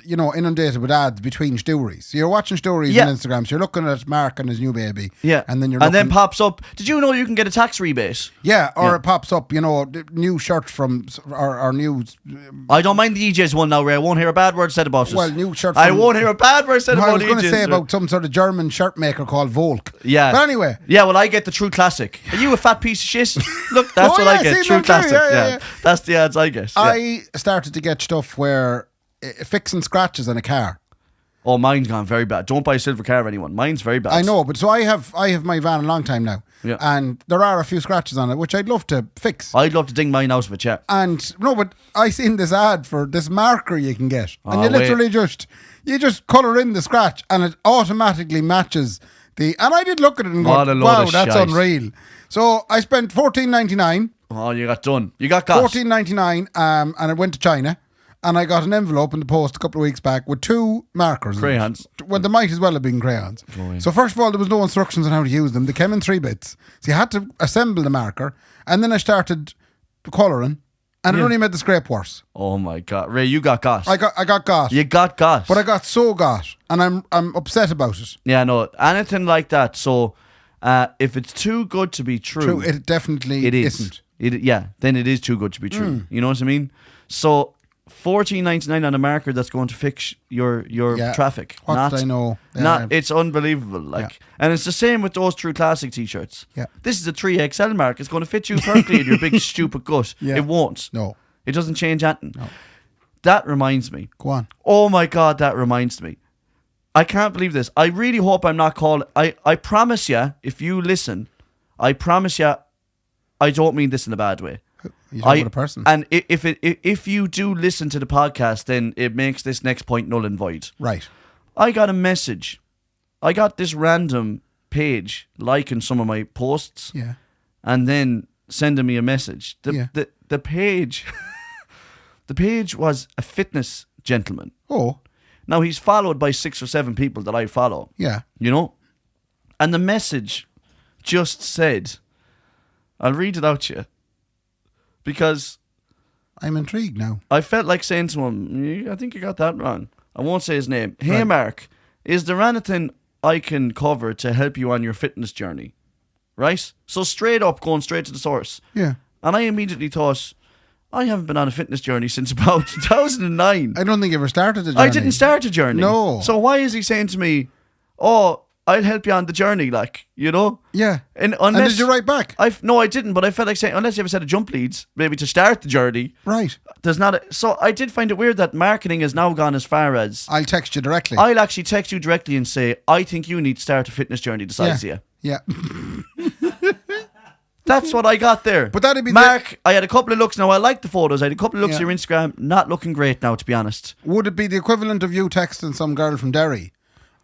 inundated with ads between stories. So you're watching stories Yeah. on Instagram. So you're looking at Mark and his new baby. Yeah, and then then pops up. Did you know you can get a tax rebate? it pops up. New shirt from or new. I don't mind the EJ's one now, Ray. I won't hear a bad word said about it. Well, new shirt. I from- won't hear a bad word said No, I about was going to EJ's. say about some sort of German shirt maker called Volk. Yeah. But anyway. Yeah, well, I get the True Classic. Are you a fat piece of shit? Look, that's Oh, what I yeah, get. see, True them too, Classic. yeah. That's the ads I get. Yeah. I started to get stuff where fixing scratches on a car. Oh, mine's gone very bad. Don't buy a silver car, anyone. Mine's very bad. I know, but so I have my van a long time now. Yeah. And there are a few scratches on it, which I'd love to fix. I'd love to ding mine out of it, yeah. And no, but I seen this ad for this marker you can get, and Oh, you wait. literally just colour in the scratch, and it automatically matches the. And I did look at it and go, What a load "Wow, of that's shite." unreal." So I spent $14.99, Oh, you got done. You got got. $14.99, and I went to China, and I got an envelope in the post a couple of weeks back with 2 markers, in it. Crayons. Well, they might as well have been crayons. So first of all, there was no instructions on how to use them. They came in 3 bits, so you had to assemble the marker, and then I started colouring, and it only made the scrape worse. Oh my God, Ray, you got got. I got. You got got. But I got so got, and I'm upset about it. Yeah, no, anything like that. So, if it's too good to be true, It definitely it is. isn't. Then it is too good to be true. You know what I mean? So, $14.99 on a marker that's going to fix your traffic. What did I know? It's unbelievable. Like, and it's the same with those True Classic t-shirts. Yeah. This is a 3XL mark. It's going to fit you perfectly in your big stupid gut. Yeah. It won't. No. It doesn't change anything. No. That reminds me. Go on. Oh my God, that reminds me. I can't believe this. I really hope I'm not called. I promise you, if you listen, I promise you, I don't mean this in a bad way. You talk about a person. And if you do listen to the podcast, then it makes this next point null and void. Right. I got a message. I got this random page liking some of my posts. Yeah. And then sending me a message. The page the page was a fitness gentleman. Oh. Now he's followed by 6 or 7 people that I follow. Yeah. You know? And the message just said, I'll read it out to you. Because I'm intrigued now. I felt like saying to him, I think you got that wrong. I won't say his name. Hey, Right. Mark, is there anything I can cover to help you on your fitness journey? Right? So straight up, going straight to the source. Yeah. And I immediately thought, I haven't been on a fitness journey since about 2009. I don't think you ever started the journey. I didn't start a journey. No. So why is he saying to me, oh, I'll help you on the journey, like, you know? Yeah. And did you write back? No, I didn't, but I felt like saying, unless you have a set of jump leads, maybe to start the journey. Right. There's not so I did find it weird that marketing has now gone as far as I'll text you directly. I'll actually text you directly and say, I think you need to start a fitness journey the size of you. Yeah. That's what I got there. But that'd be Mark, I had a couple of looks. Now, I like the photos. I had a couple of looks at Yeah. your Instagram. Not looking great now, to be honest. Would it be the equivalent of you texting some girl from Derry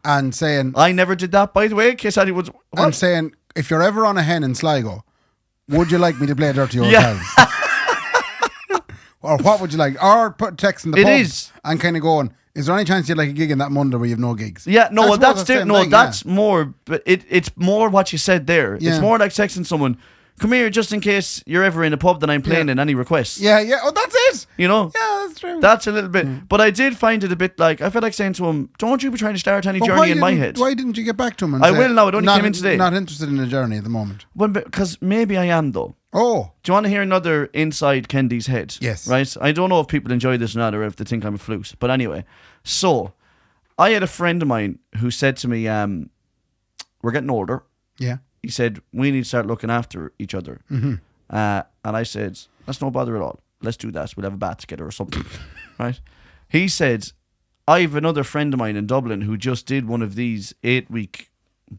and saying, I never did that, by the way, in case anyone was... and What? saying, if you're ever on a hen in Sligo, would you like me to play Dirty Old Yeah. Towns? Or what would you like? Or put text in the It pub is. and kind of going, is there any chance you'd like a gig in that Monday where you have no gigs? Yeah, no, well, that's what different. I'm No, saying, that's more... But it's more what you said there. Yeah. It's more like texting someone, come here, just in case you're ever in a pub that I'm playing in, any requests. Yeah. Oh, that's it. You know? Yeah, that's true. That's a little bit. But I did find it a bit like, I felt like saying to him, don't you be trying to start any But journey in my head. Why didn't you get back to him and I say, will now, it only not, came in today. Not interested in a journey at the moment. Well, because maybe I am, though. Oh. Do you want to hear another inside Kendy's head? Yes. Right? I don't know if people enjoy this or not, or if they think I'm a flute. But anyway, so I had a friend of mine who said to me, we're getting older. Yeah. He said, we need to start looking after each other. Mm-hmm. And I said, that's no bother at all. Let's do that. We'll have a bath together or something. Right? He said, I have another friend of mine in Dublin who just did one of these 8-week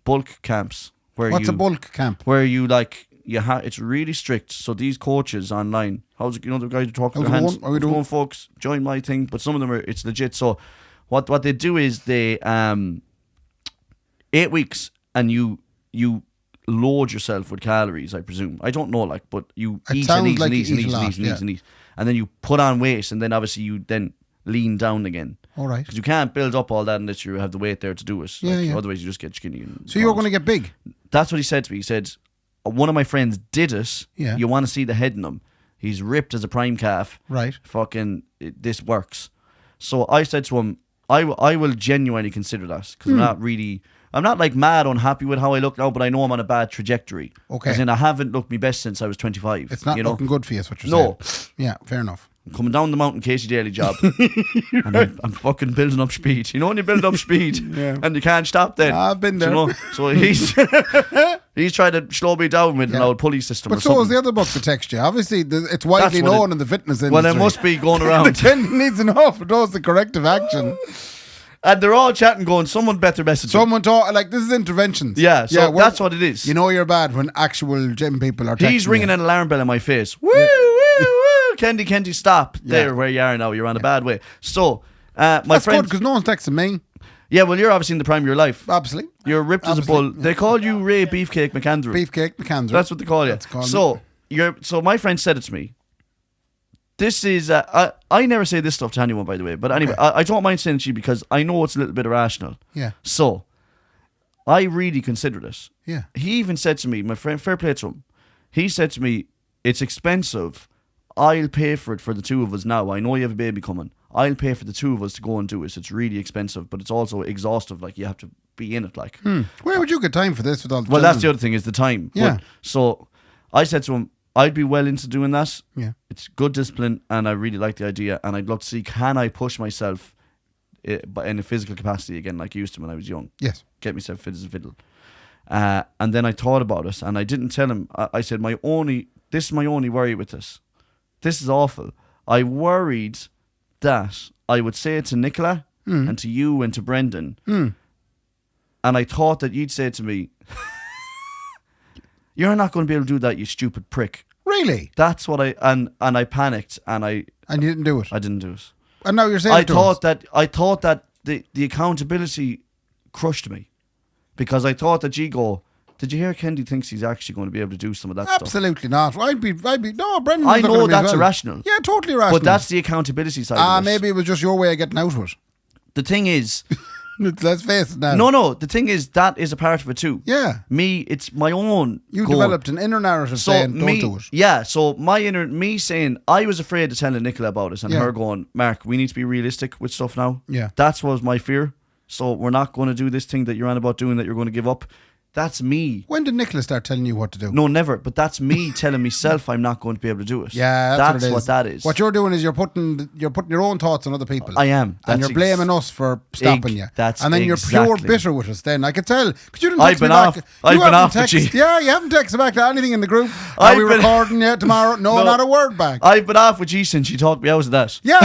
bulk camps. What's a bulk camp? Where you like, it's really strict. So these coaches online, how's it, you know, the guys who talk to their hands, Are we doing? come on, folks, join my thing. But some of them are, it's legit. So what they do is they 8 weeks and you load yourself with calories, I presume. I don't know, like, but you eat and eat and eat and eat and eat and eat and eat. And then you put on weight, and then obviously you then lean down again. All right. Because you can't build up all that unless you have the weight there to do it. Yeah, Like, yeah. Otherwise you just get skinny. And So you're going to get big? That's what he said to me. He said, one of my friends did it. Yeah. You want to see the head in him. He's ripped as a prime calf. Right. Fucking, this works. So I said to him, I will genuinely consider that. Because I'm not like mad unhappy with how I look now, but I know I'm on a bad trajectory. Okay. As in, I haven't looked my best since I was 25. It's not you know? looking good for you, is what you're No. saying. Yeah, fair enough. I'm coming down the mountain, Casey Daly job. And I'm fucking building up speed. You know when you build up speed Yeah. and you can't stop then? I've been there. You know? So he's trying to slow me down with an old pulley system But or so something. is the other book, The Texture. Obviously, it's widely That's what known in the fitness industry. Well, it must be going around. Kendy needs enough for those the corrective action. And they're all chatting going, someone better message him. Someone talk like this is interventions. Yeah, so we're- that's what it is. You know you're bad when actual gym people are texting He's ringing you. an alarm bell in my face. Woo, woo, woo. Kendy, stop. Yeah. There where you are now. You're on a bad way. So, my That's friend... good because no one's texting me. Yeah, well, you're obviously in the prime of your life. Absolutely. You're ripped as a bull. They call you Ray Beefcake McAndrew. Beefcake McAndrew. That's what they call you. That's called So, so my friend said it to me. This is... I never say this stuff to anyone, by the way. But anyway, Okay. I don't mind saying it to you because I know it's a little bit irrational. Yeah. So, I really consider this. Yeah. He even said to me, my friend, fair play to him, he said to me, it's expensive. I'll pay for it for the two of us now. I know you have a baby coming. I'll pay for the two of us to go and do it. It's really expensive, but it's also exhaustive. Like, you have to be in it. Like, Where would you get time for this with all the well, children? that's the other thing, is the time. Yeah. But, so I said to him, I'd be well into doing that. Yeah. It's good discipline, and I really like the idea. And I'd love to see, can I push myself in a physical capacity again, like I used to when I was young? Yes. Get myself fit as a fiddle. And then I thought about it, and I didn't tell him. I said, this is my only worry with this. This is awful. I worried that I would say it to Nicola and to you and to Brendan. And I thought that you'd say to me, you're not going to be able to do that, you stupid prick. Really? That's what and I panicked, and you didn't do it? I didn't do it. And now you're saying I thought that the accountability crushed me, because I thought that you go, did you hear Kendy thinks he's actually going to be able to do some of that stuff? Absolutely not. I'd be no, Brendan. I know that's irrational. Yeah, totally irrational. But that's the accountability side of it. Maybe it was just your way of getting out of it. The thing is, let's face it now. No, the thing is, that is a part of it too. Yeah. Me, it's my own You goal. developed an inner narrative saying, don't do it. Yeah, so me saying, I was afraid of telling Nicola about it, and her going, Mark, we need to be realistic with stuff now. Yeah. That's what was my fear. So we're not going to do this thing that you're on about doing, that you're going to give up. That's me. When did Nicola start telling you what to do? No, never. But that's me telling myself I'm not going to be able to do it. Yeah, that's what that is. What you're doing is you're putting your own thoughts on other people. I am. And you're blaming us for stopping you. And then you're pure bitter with us then. I could tell. Because you didn't text me back. I've been off with you. Yeah, you haven't texted back to anything in the group. Are we recording yet tomorrow? No, not a word back. I've been off with you since she talked me out of that. Yeah.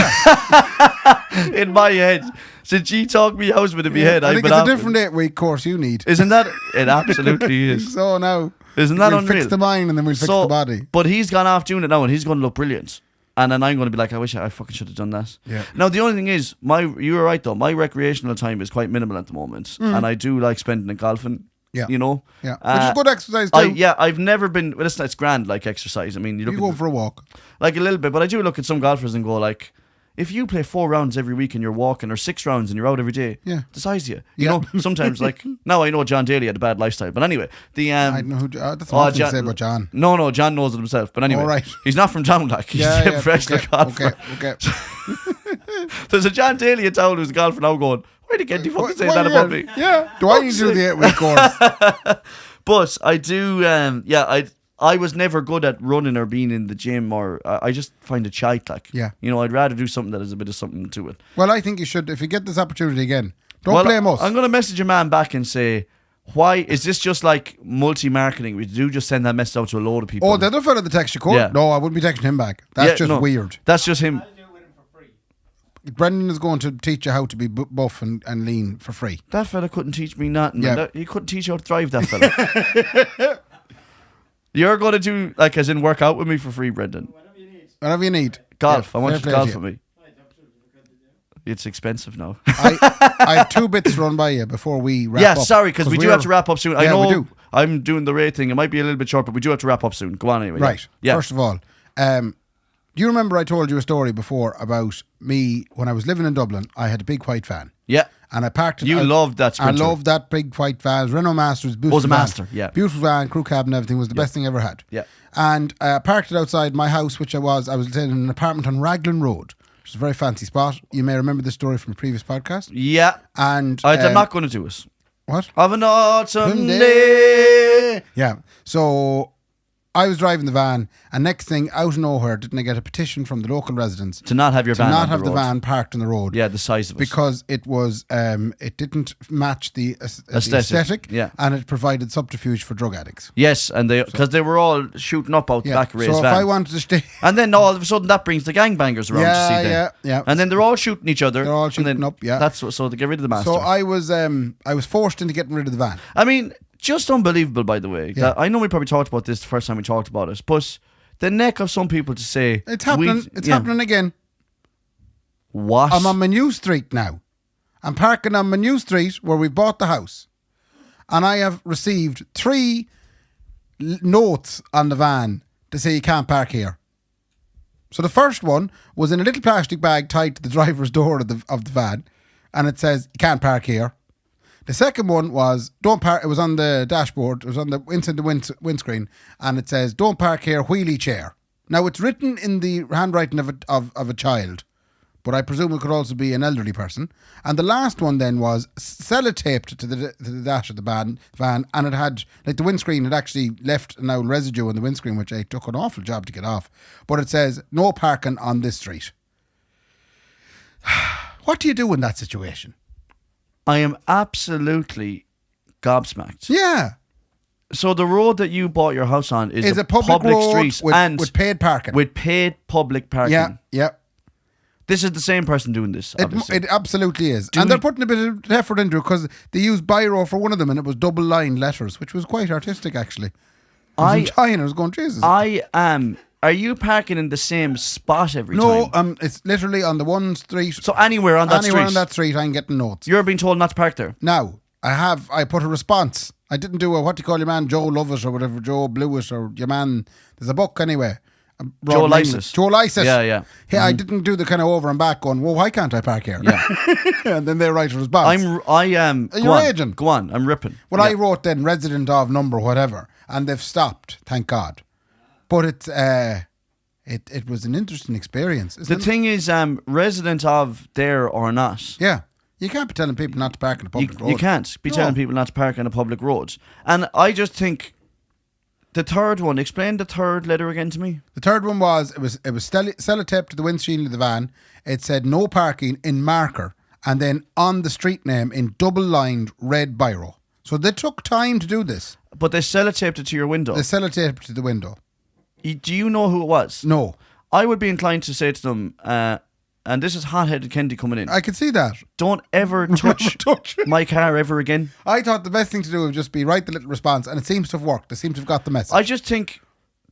In my head. Since she talked me out of it in my head, I think it's a different 8-week course you need. Isn't that? It absolutely is. So now. Isn't that we'll unreal? Fix the mind and then we'll fix the body. But he's gone off doing it now, and he's going to look brilliant. And then I'm going to be like, I wish I fucking should have done that. Yeah. Now, the only thing is, you were right though, my recreational time is quite minimal at the moment. And I do like spending it golfing. Yeah. You know? Yeah. Which is good exercise too. I've never been, well, it's grand, like, exercise. I mean, you go for a walk. Like, a little bit, but I do look at some golfers and go, like, if you play 4 rounds every week and you're walking, or 6 rounds and you're out every day, the size of you. You know, sometimes, like, now I know John Daly had a bad lifestyle, but anyway, I don't know who, that's what I say about John. No, John knows it himself, but anyway, right. He's not from town, like, he's a professional golfer. Okay. There's a John Daly in town who's a golfer now going, why did Kendy fucking say that about me? Yeah. Do I need to do the 8-week course? But I do, I was never good at running or being in the gym, or I just find it shite, like. Yeah. You know, I'd rather do something that has a bit of something to it. Well, I think you should, if you get this opportunity again, don't blame us. I'm going to message a man back and say, why is this just like multi-marketing? We do just send that message out to a load of people. Oh, the other fella that texted you, Yeah. No, I wouldn't be texting him back. That's weird. That's just him. Brendan is going to teach you how to be buff and lean for free. That fella couldn't teach me nothing. Yeah. He couldn't teach you how to drive, that fella. You're going to do, like, as in work out with me for free, Brendan. Whatever you need. Golf. Yeah, I want you to golf you. with me. It's expensive now. I have 2 bits to run by you before we wrap up. Yeah, sorry, because we do have to wrap up soon. I know we do. I'm doing the Ray thing. It might be a little bit short, but we do have to wrap up soon. Go on anyway. Right. Yeah. First of all, do you remember I told you a story before about me when I was living in Dublin? I had a big white van. Yeah. And I parked it. You loved that Sprinter. I loved that big white van. It was Renault Masters. It was a Master, yeah. Beautiful van, crew cab and everything. Was the best thing I ever had. Yeah. And I parked it outside my house, which I was in an apartment on Raglan Road, which is a very fancy spot. You may remember this story from a previous podcast. Yeah. And I'm not going to do it. What? Of an autumn day. Yeah. So I was driving the van, and next thing, out of nowhere, didn't I get a petition from the local residents to not have your van not have the van parked on the road? Yeah, the size of it. Because it was, it didn't match the aesthetic, yeah, and it provided subterfuge for drug addicts. Yes, and because they were all shooting up out the back of Ray's van. So if I wanted to stay, and then all of a sudden that brings the gangbangers around to see them. Yeah. And then they're all shooting each other. They're all shooting up. Yeah, that's so to get rid of the Master. So I was forced into getting rid of the van. I mean, just unbelievable, by the way. Yeah. I know we probably talked about this the first time we talked about it, but the neck of some people to say it's happening. It's happening again. What? I'm on my new street now. I'm parking on my new street where we bought the house, and I have received 3 notes on the van to say you can't park here. So the first one was in a little plastic bag tied to the driver's door of the van, and it says you can't park here. The second one was don't park. It was on the dashboard. It was on the inside the windscreen, and it says don't park here. Wheelie chair. Now, it's written in the handwriting of a child, but I presume it could also be an elderly person. And the last one then was sellotaped to the dash of the van, and it had, like, the windscreen had actually left an old residue on the windscreen, which I took an awful job to get off. But it says, no parking on this street. What do you do in that situation? I am absolutely gobsmacked. Yeah. So the road that you bought your house on is a public road street with paid parking. With paid public parking. Yeah. This is the same person doing this, obviously. It absolutely is. And they're putting a bit of effort into it because they used biro for one of them and it was double-lined letters, which was quite artistic, actually. It was in China. I was going, Jesus. Are you parking in the same spot every time? No, it's literally on the one street. So anywhere on that street? Anywhere on that street, I'm getting notes. You're being told not to park there? Now, I put a response. I didn't do what do you call your man, Joe Lovett or whatever, Joe Blewett or your man, there's a book anyway. Joe Lysis. Joe Lysis. Yeah. Yeah, I didn't do the kind of over and back going, well, why can't I park here? Yeah. And then they write a response. I am. Are you raging? Go on, I'm ripping. Well, I wrote then resident of number whatever, and they've stopped, thank God. But it was an interesting experience. The thing is, resident of there or not. Yeah. You can't be telling people not to park on a public road. You can't be telling people not to park on a public road. And I just think the third one, explain the third letter again to me. The third one was sellotaped to the windscreen of the van. It said no parking in marker and then on the street name in double-lined red biro. So they took time to do this. But they sellotaped it to your window. They sellotaped it to the window. Do you know who it was? No. I would be inclined to say to them, and this is hot-headed Kendy coming in. I can see that. Don't ever touch my car ever again. I thought the best thing to do would just be write the little response, and it seems to have worked. They seem to have got the message. I just think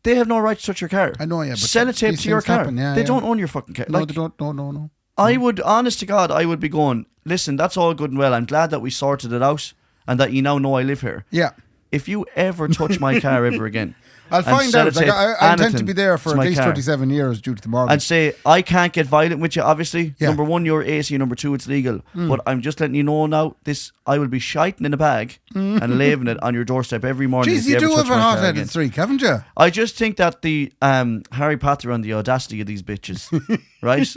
they have no right to touch your car. I know, yeah. But sellotape to your car. They don't own your fucking car. No, they don't. No. I would, honest to God, I would be going, listen, that's all good and well. I'm glad that we sorted it out and that you now know I live here. Yeah. If you ever touch my car ever again, I'll find out. Like, I intend to be there for at least 37 years due to the mortgage. And say, I can't get violent with you, obviously. Yeah. Number one, you're 80. Number two, it's legal. But I'm just letting you know now, I will be shiting in a bag and leaving it on your doorstep every morning. Jeez, you do have a hot-headed streak, haven't you? I just think that the Harry Potter and the audacity of these bitches, right?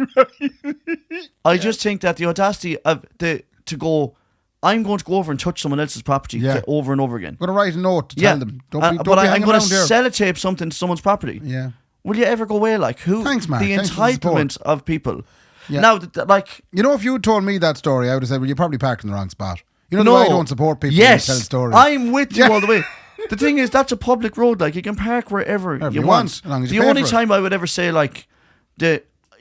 I just think that the audacity of to go, I'm going to go over and touch someone else's property over and over again. I'm going to write a note to tell them. I'm going to sellotape something to someone's property. Yeah. Will you ever go away? Like, who? Thanks, Mark. The entitlement of people. Yeah. Now, like... You know, if you had told me that story, I would have said, well, you probably parked in the wrong spot. You know, the way I don't support people who tell stories. I'm with you all the way. The thing is, that's a public road. Like, you can park wherever you want. As long as you the pay only for it. time I would ever say, like,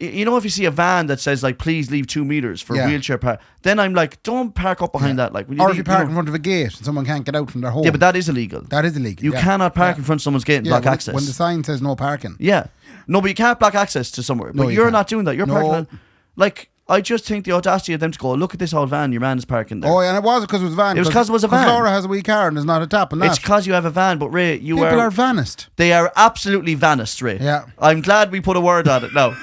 you know, if you see a van that says, like, please leave 2 meters for wheelchair park, then I'm like, don't park up behind that. Like, or if you park in front of a gate and someone can't get out from their home. Yeah, but that is illegal. That is illegal. You cannot park in front of someone's gate and block access. When the sign says no parking. Yeah. No, but you can't block access to somewhere. But you're not doing that. You're parking. Like, I just think the audacity of them to go, look at this old van your man is parking there. Oh, yeah, and it was because it was a van. It was because it was a van. Laura has a wee car and there's not a tap on that. It's because you have a van, but Ray, People are vanished. They are absolutely vanished, Ray. Yeah. I'm glad we put a word on it now.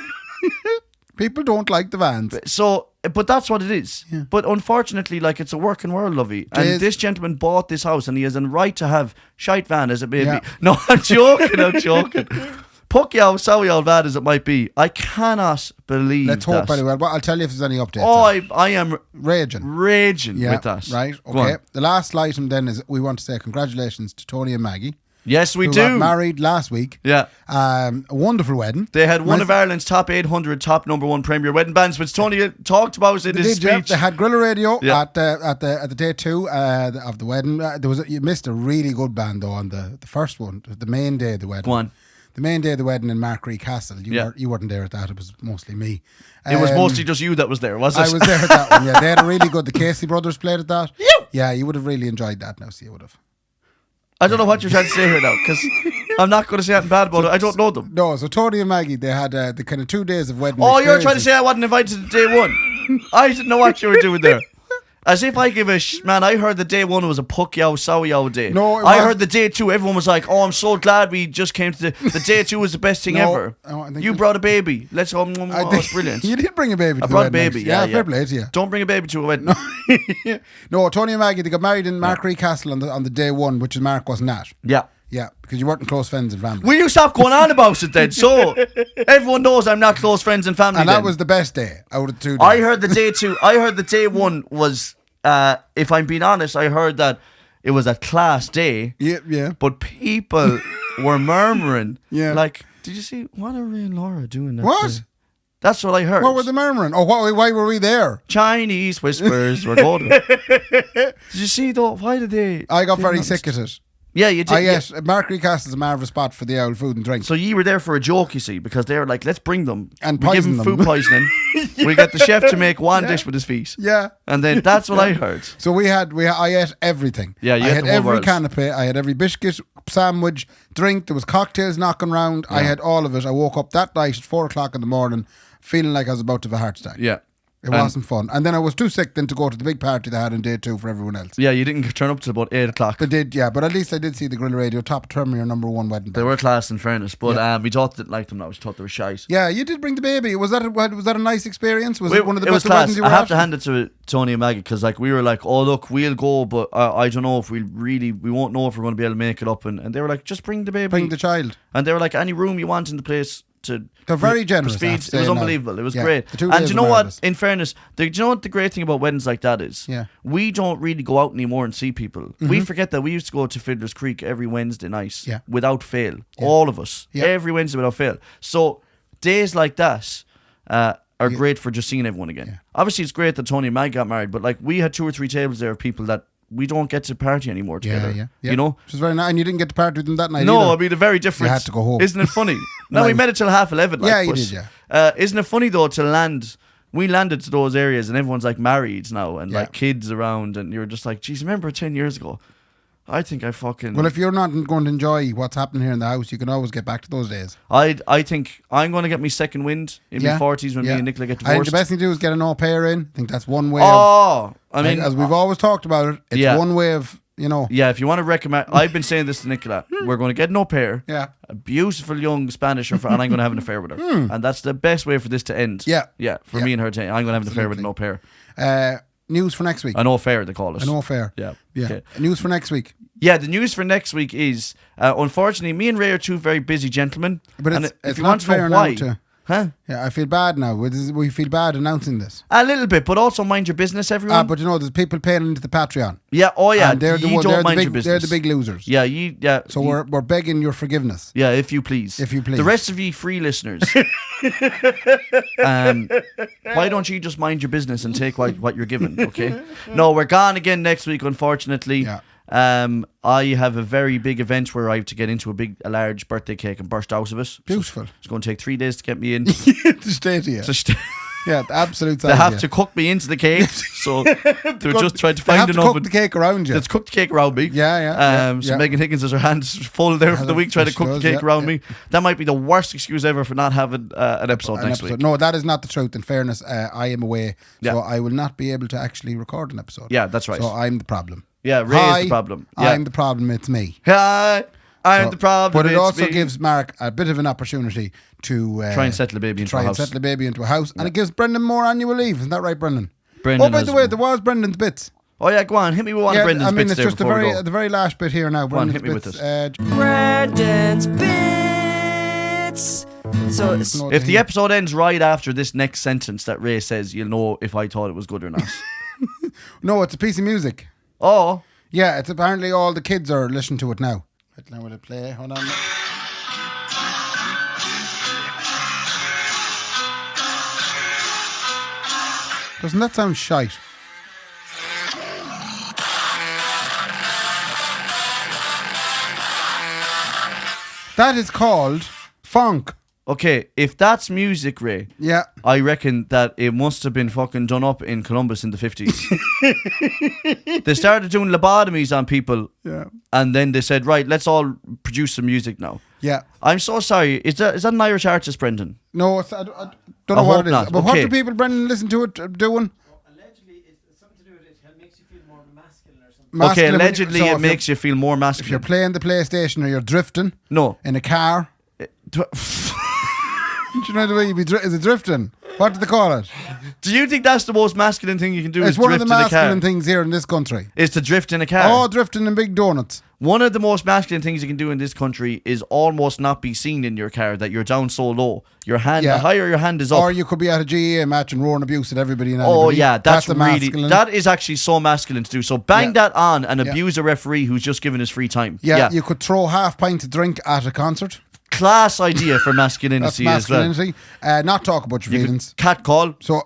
People don't like the vans. So, but that's what it is. Yeah. But unfortunately, like, it's a working world, lovey. And this gentleman bought this house and he has a right to have shite van as it may be. No, I'm joking. Puck yow, sowy old van as it might be. I cannot believe Let's hope anyway. Well, I'll tell you if there's any updates. Oh, I am raging with that. Right, okay. The last item then is we want to say congratulations to Tony and Maggie. Yes, we who do. got married last week. Yeah. A wonderful wedding. They had one of Ireland's top 800 top number one premier wedding bands, which Tony talked about in his speech. They had Griller Radio at the day 2 of the wedding. You missed a really good band though on the first one, the main day of the wedding. Go on. The main day of the wedding in Markree Castle. You weren't there at that. It was mostly me. It was mostly just you that was there, was it? I was there at that one. Yeah, they had a really good. The Casey brothers played at that. Yeah, you would have really enjoyed that. Now, see, you would have. I don't know what you're trying to say here now, because I'm not going to say anything bad about it. I don't know them. No, so Tony and Maggie, they had the kind of 2 days of wedding. Oh, you're trying to say I wasn't invited to day one? I didn't know what you were doing there. As if I give a man, I heard the day 1 was a puck yow, sowy yow day. No, I heard the day 2, everyone was like, oh, I'm so glad we just came to the day 2 was the best thing ever. You brought a baby. Let's go. Oh, it's brilliant. You did bring a baby to the wedding. I brought a baby, yeah. Fair play to you. Don't bring a baby to a wedding. No, Tony and Maggie, they got married in Markree Castle on the day 1, which Mark wasn't at. Yeah. Yeah, because you weren't in close friends and family. Will you stop going on about it then? So everyone knows I'm not close friends and family. And then. that was the best day out of the 2 days. I heard the day 2. I heard the day 1 was, if I'm being honest, I heard that it was a class day. Yeah. But people were murmuring. Yeah. Like, did you see what are Ray and Laura doing that What? day? That's what I heard. What were they murmuring? Oh, why were we there? Chinese whispers were golden. Did you see though? Why did they? I got very sick at it. Yeah, you did. Yes, Markery Castle is a marvellous spot for the old food and drink. So you were there for a joke, you see, because they were like, let's bring them. And we give poison them them. food poisoning. We get the chef to make one dish with his feet. Yeah. And then that's what I heard. So I ate everything. Yeah, you I ate had the whole every world. canapé. I had every biscuit, sandwich, drink. There was cocktails knocking round. I had all of it. I woke up that night at 4 o'clock in the morning feeling like I was about to have a heart attack. Yeah. It wasn't fun. And then I was too sick then to go to the big party they had on day 2 for everyone else. Yeah, you didn't turn up till about 8 o'clock. But at least I did see the Grill Radio top Termere #1 wedding. They were class in fairness, but we thought that liked them now. We thought they were shite. Yeah, you did bring the baby. Was that a nice experience? Was it one of the it was best weddings class. you were I have at? to hand it to Tony and Maggie because we were like, oh look, we'll go, but I don't know if we won't know if we're going to be able to make it up. And they were like, just bring the baby. Bring the child. And they were like, any room you want in the place. They're very generous. Breastfeed. It was unbelievable. It was great. The 2 And days do you know were what? marvellous. In fairness, do you know what the great thing about weddings like that is? Yeah. We don't really go out anymore and see people. We forget that we used to go to Fiddler's Creek every Wednesday night without fail. All of us. Yeah. Every Wednesday without fail. So days like that are great for just seeing everyone again. Yeah. Obviously, it's great that Tony and Mag got married, but like we had 2 or 3 tables there of people that we don't get to party anymore together. Yeah. You know? Which was very nice. And you didn't get to party with them that night No, either. I mean, they're very different. You had to go home. Isn't it funny? No, we met it till 11:30. Like, Yeah, you but, did, yeah. Isn't it funny though to land? We landed to those areas and everyone's like married now and like kids around, and you're just like, geez, remember 10 years ago? I think I fucking. Well, if you're not going to enjoy what's happening here in the house, you can always get back to those days. I think I'm going to get my second wind in my 40s when me and Nicola get I think divorced. the best thing to do is get an au pair in. I think that's one way. I mean, as we've always talked about it, it's one way of, Yeah, if you want to recommend, I've been saying this to Nicola. We're going to get an au pair. Yeah. A beautiful young Spanish, and I'm going to have an affair with her. And that's the best way for this to end. Yeah. Yeah, for me and her. I'm going to have an affair with an au pair. News for next week. An au fair, they call it. An au fair. Yeah. Yeah. Okay. News for next week. Yeah, the news for next week is, unfortunately, me and Ray are 2 very busy gentlemen. But and it's if you not want to know fair why, now to... huh? Yeah, I feel bad now. We feel bad announcing this. A little bit, but also mind your business, everyone. But there's people paying into the Patreon. Yeah, oh yeah, And they're the you one- don't they're the mind big- your business. they're the big losers. Yeah, yeah. So we're begging your forgiveness. Yeah, if you please. If you please. The rest of you free listeners, why don't you just mind your business and take what you're given, okay? No, we're gone again next week, unfortunately. Yeah. I have a very big event where I have to get into a large birthday cake and burst out of it. Beautiful. So it's going to take 3 days to get me in. To stay to you. Yeah, the absolute They have to cook me into the cake, so they're just trying to find an cook oven. the cake around you. Let's cook the cake around me. Yeah. So Megan Higgins has her hands full there for the week trying to she cook the does, cake yeah, around yeah. me. That might be the worst excuse ever for not having an episode next week. No, that is not the truth. In fairness, I am away, so Yeah. I will not be able to actually record an episode. Yeah, that's right. So I'm the problem. Yeah, Ray is the problem. Yeah. I'm the problem. It's me. Hi, I'm the problem. But it it's also me. gives Mark a bit of an opportunity to Try and settle a baby into a house. settle a baby into a house, and it gives Brendan more annual leave. Isn't that right, Brendan? Brendan by has- the way, there was Brendan's bits. Oh yeah, go on, hit me with one of Brendan's I mean, bits it's there just before we go. the very last bit here now. on, Brendan's hit me with bits, it. Brandon's bits. So it's, no, If the episode ends right after this next sentence that Ray says, you'll know if I thought it was good or not. no, it's a piece of music. Oh, Yeah, it's apparently all the kids are listening to it now. Right, now will it play? Hold on. Doesn't that sound shite? That is called funk. okay. If that's music, Ray, Yeah. I reckon that it must have been fucking done up in Columbus in the 50s. They started doing lobotomies on people, Yeah. and then they said, right, let's all produce some music now. Yeah. I'm so sorry. Is that an Irish artist, Brendan? No, I don't I know what hope it is. not. But what Okay. do people, Brendan, listen to it doing? allegedly it's something to do with it makes you feel more masculine or something. Okay, Masculine- allegedly so it if you're- makes you feel more If masculine. you're playing the PlayStation or you're drifting No. in a car, do you know the way you'd be is it drifting? What do they call it? Do you think that's the most masculine thing you can do? It's is one of drift the in a car? masculine things here in this country. Is to drift in a car. Oh, drifting in big donuts. One of the most masculine things you can do in this country is almost not be seen in your car, that you're down so low. Your hand, the higher your hand is up. Or you could be at a GAA match and roaring abuse at everybody and Oh anybody. yeah, that's a really, masculine. that is actually so masculine to do. So bang that on and abuse a referee who's just given his free time. Yeah, you could throw half pint of drink at a concert. Class idea for masculinity, That's masculinity as well. Not talk about your feelings. Cat call. So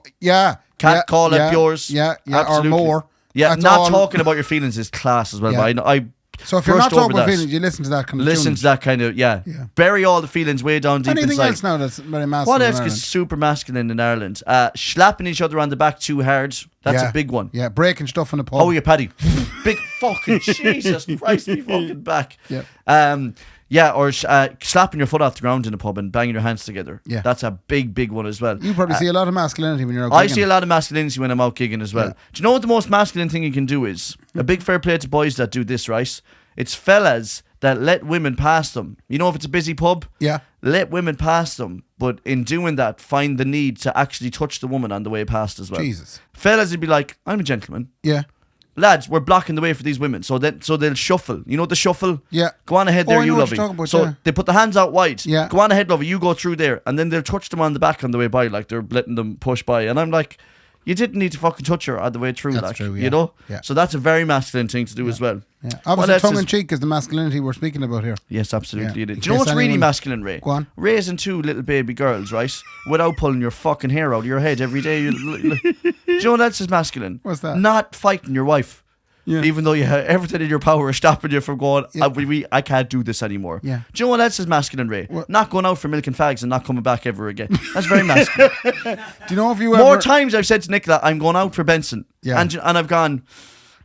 Call at yours. Yeah, absolutely. or more. Yeah, That's not all. talking about your feelings is class as well. Yeah. But I So if you're not brushed over talking about that. feelings, you listen to that kind of Listen tune. to that kind of, bury all the feelings way down deep Anything inside. else now that's very masculine? What in else Ireland? is super masculine in Ireland? Slapping each other on the back too hard. That's a big one. Yeah, breaking stuff in the pub. Oh, yeah, Paddy. Big fucking Jesus Christ, me fucking back. Yeah. Or slapping your foot off the ground in a pub and banging your hands together. Yeah. That's a big, big one as well. You probably see a lot of masculinity when you're out I gigging. see a lot of masculinity when I'm out gigging as well. Yeah. Do you know what the most masculine thing you can do is? A big fair play to boys that do this, right? It's fellas that let women pass them. You know, if it's a busy pub, let women pass them. But in doing that, find the need to actually touch the woman on the way past as well. Jesus. Fellas would be like, I'm a gentleman. Yeah. Lads, we're blocking the way for these women. So they'll shuffle. You know the shuffle? Yeah. Go on ahead there, I know you what lovey. you're talking about, So yeah. they put the hands out wide. Yeah. Go on ahead, lovey. You go through there. And then they'll touch them on the back on the way by, like they're letting them push by. And I'm like, you didn't need to fucking touch her on the way through. That's like, true, yeah. You know? Yeah. So that's a very masculine thing to do as well. Yeah. What Obviously, else tongue is- in cheek is the masculinity we're speaking about here. Yes, absolutely. Yeah. It is. In Do you know case what's really anyone- masculine, Ray? Go on. Raising two little baby girls, right? Without pulling your fucking hair out of your head every day. Do you know what else is masculine? What's that? Not fighting your wife. Yeah. Even though you have everything in your power is stopping you from going, Yeah. I can't do this anymore. Yeah. Do you know what else is masculine, Ray? What? Not going out for milk and fags and not coming back ever again. That's very masculine. Do you know if you More ever... times I've said to Nicola, I'm going out for Benson. Yeah. And I've gone,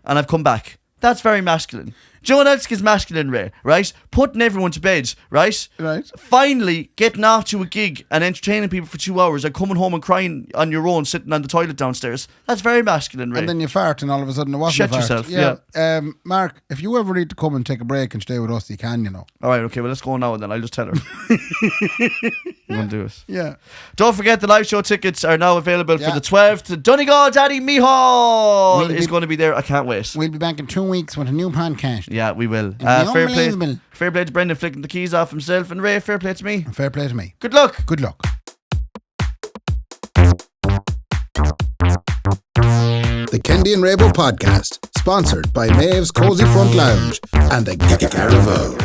and I've come back. That's very masculine. Do you know what else is masculine, Ray? Right? Putting everyone to bed, right? Right. Finally getting off to a gig and entertaining people for 2 hours and coming home and crying on your own, sitting on the toilet downstairs. That's very masculine, Ray. And then you fart and all of a sudden it wasn't Shit a fart. yourself, Yeah. Mark, if you ever need to come and take a break and stay with us, you can, you know. All right, okay, well, let's go now and then I'll just tell her. I'm going to do it. Yeah. Don't forget the live show tickets are now available Yeah. for the 12th. Donegal Daddy Mihal We'll is be- going to be there. I can't wait. We'll be back in 2 weeks with a new podcast. Yeah, we will. It'll be Fair play unbelievable. to Brendan flicking the keys off himself, and Ray, fair play to me. Fair play to me. Good luck. Good luck. The Kendy and Raybo podcast, sponsored by Maeve's Cozy Front Lounge and the Garavo.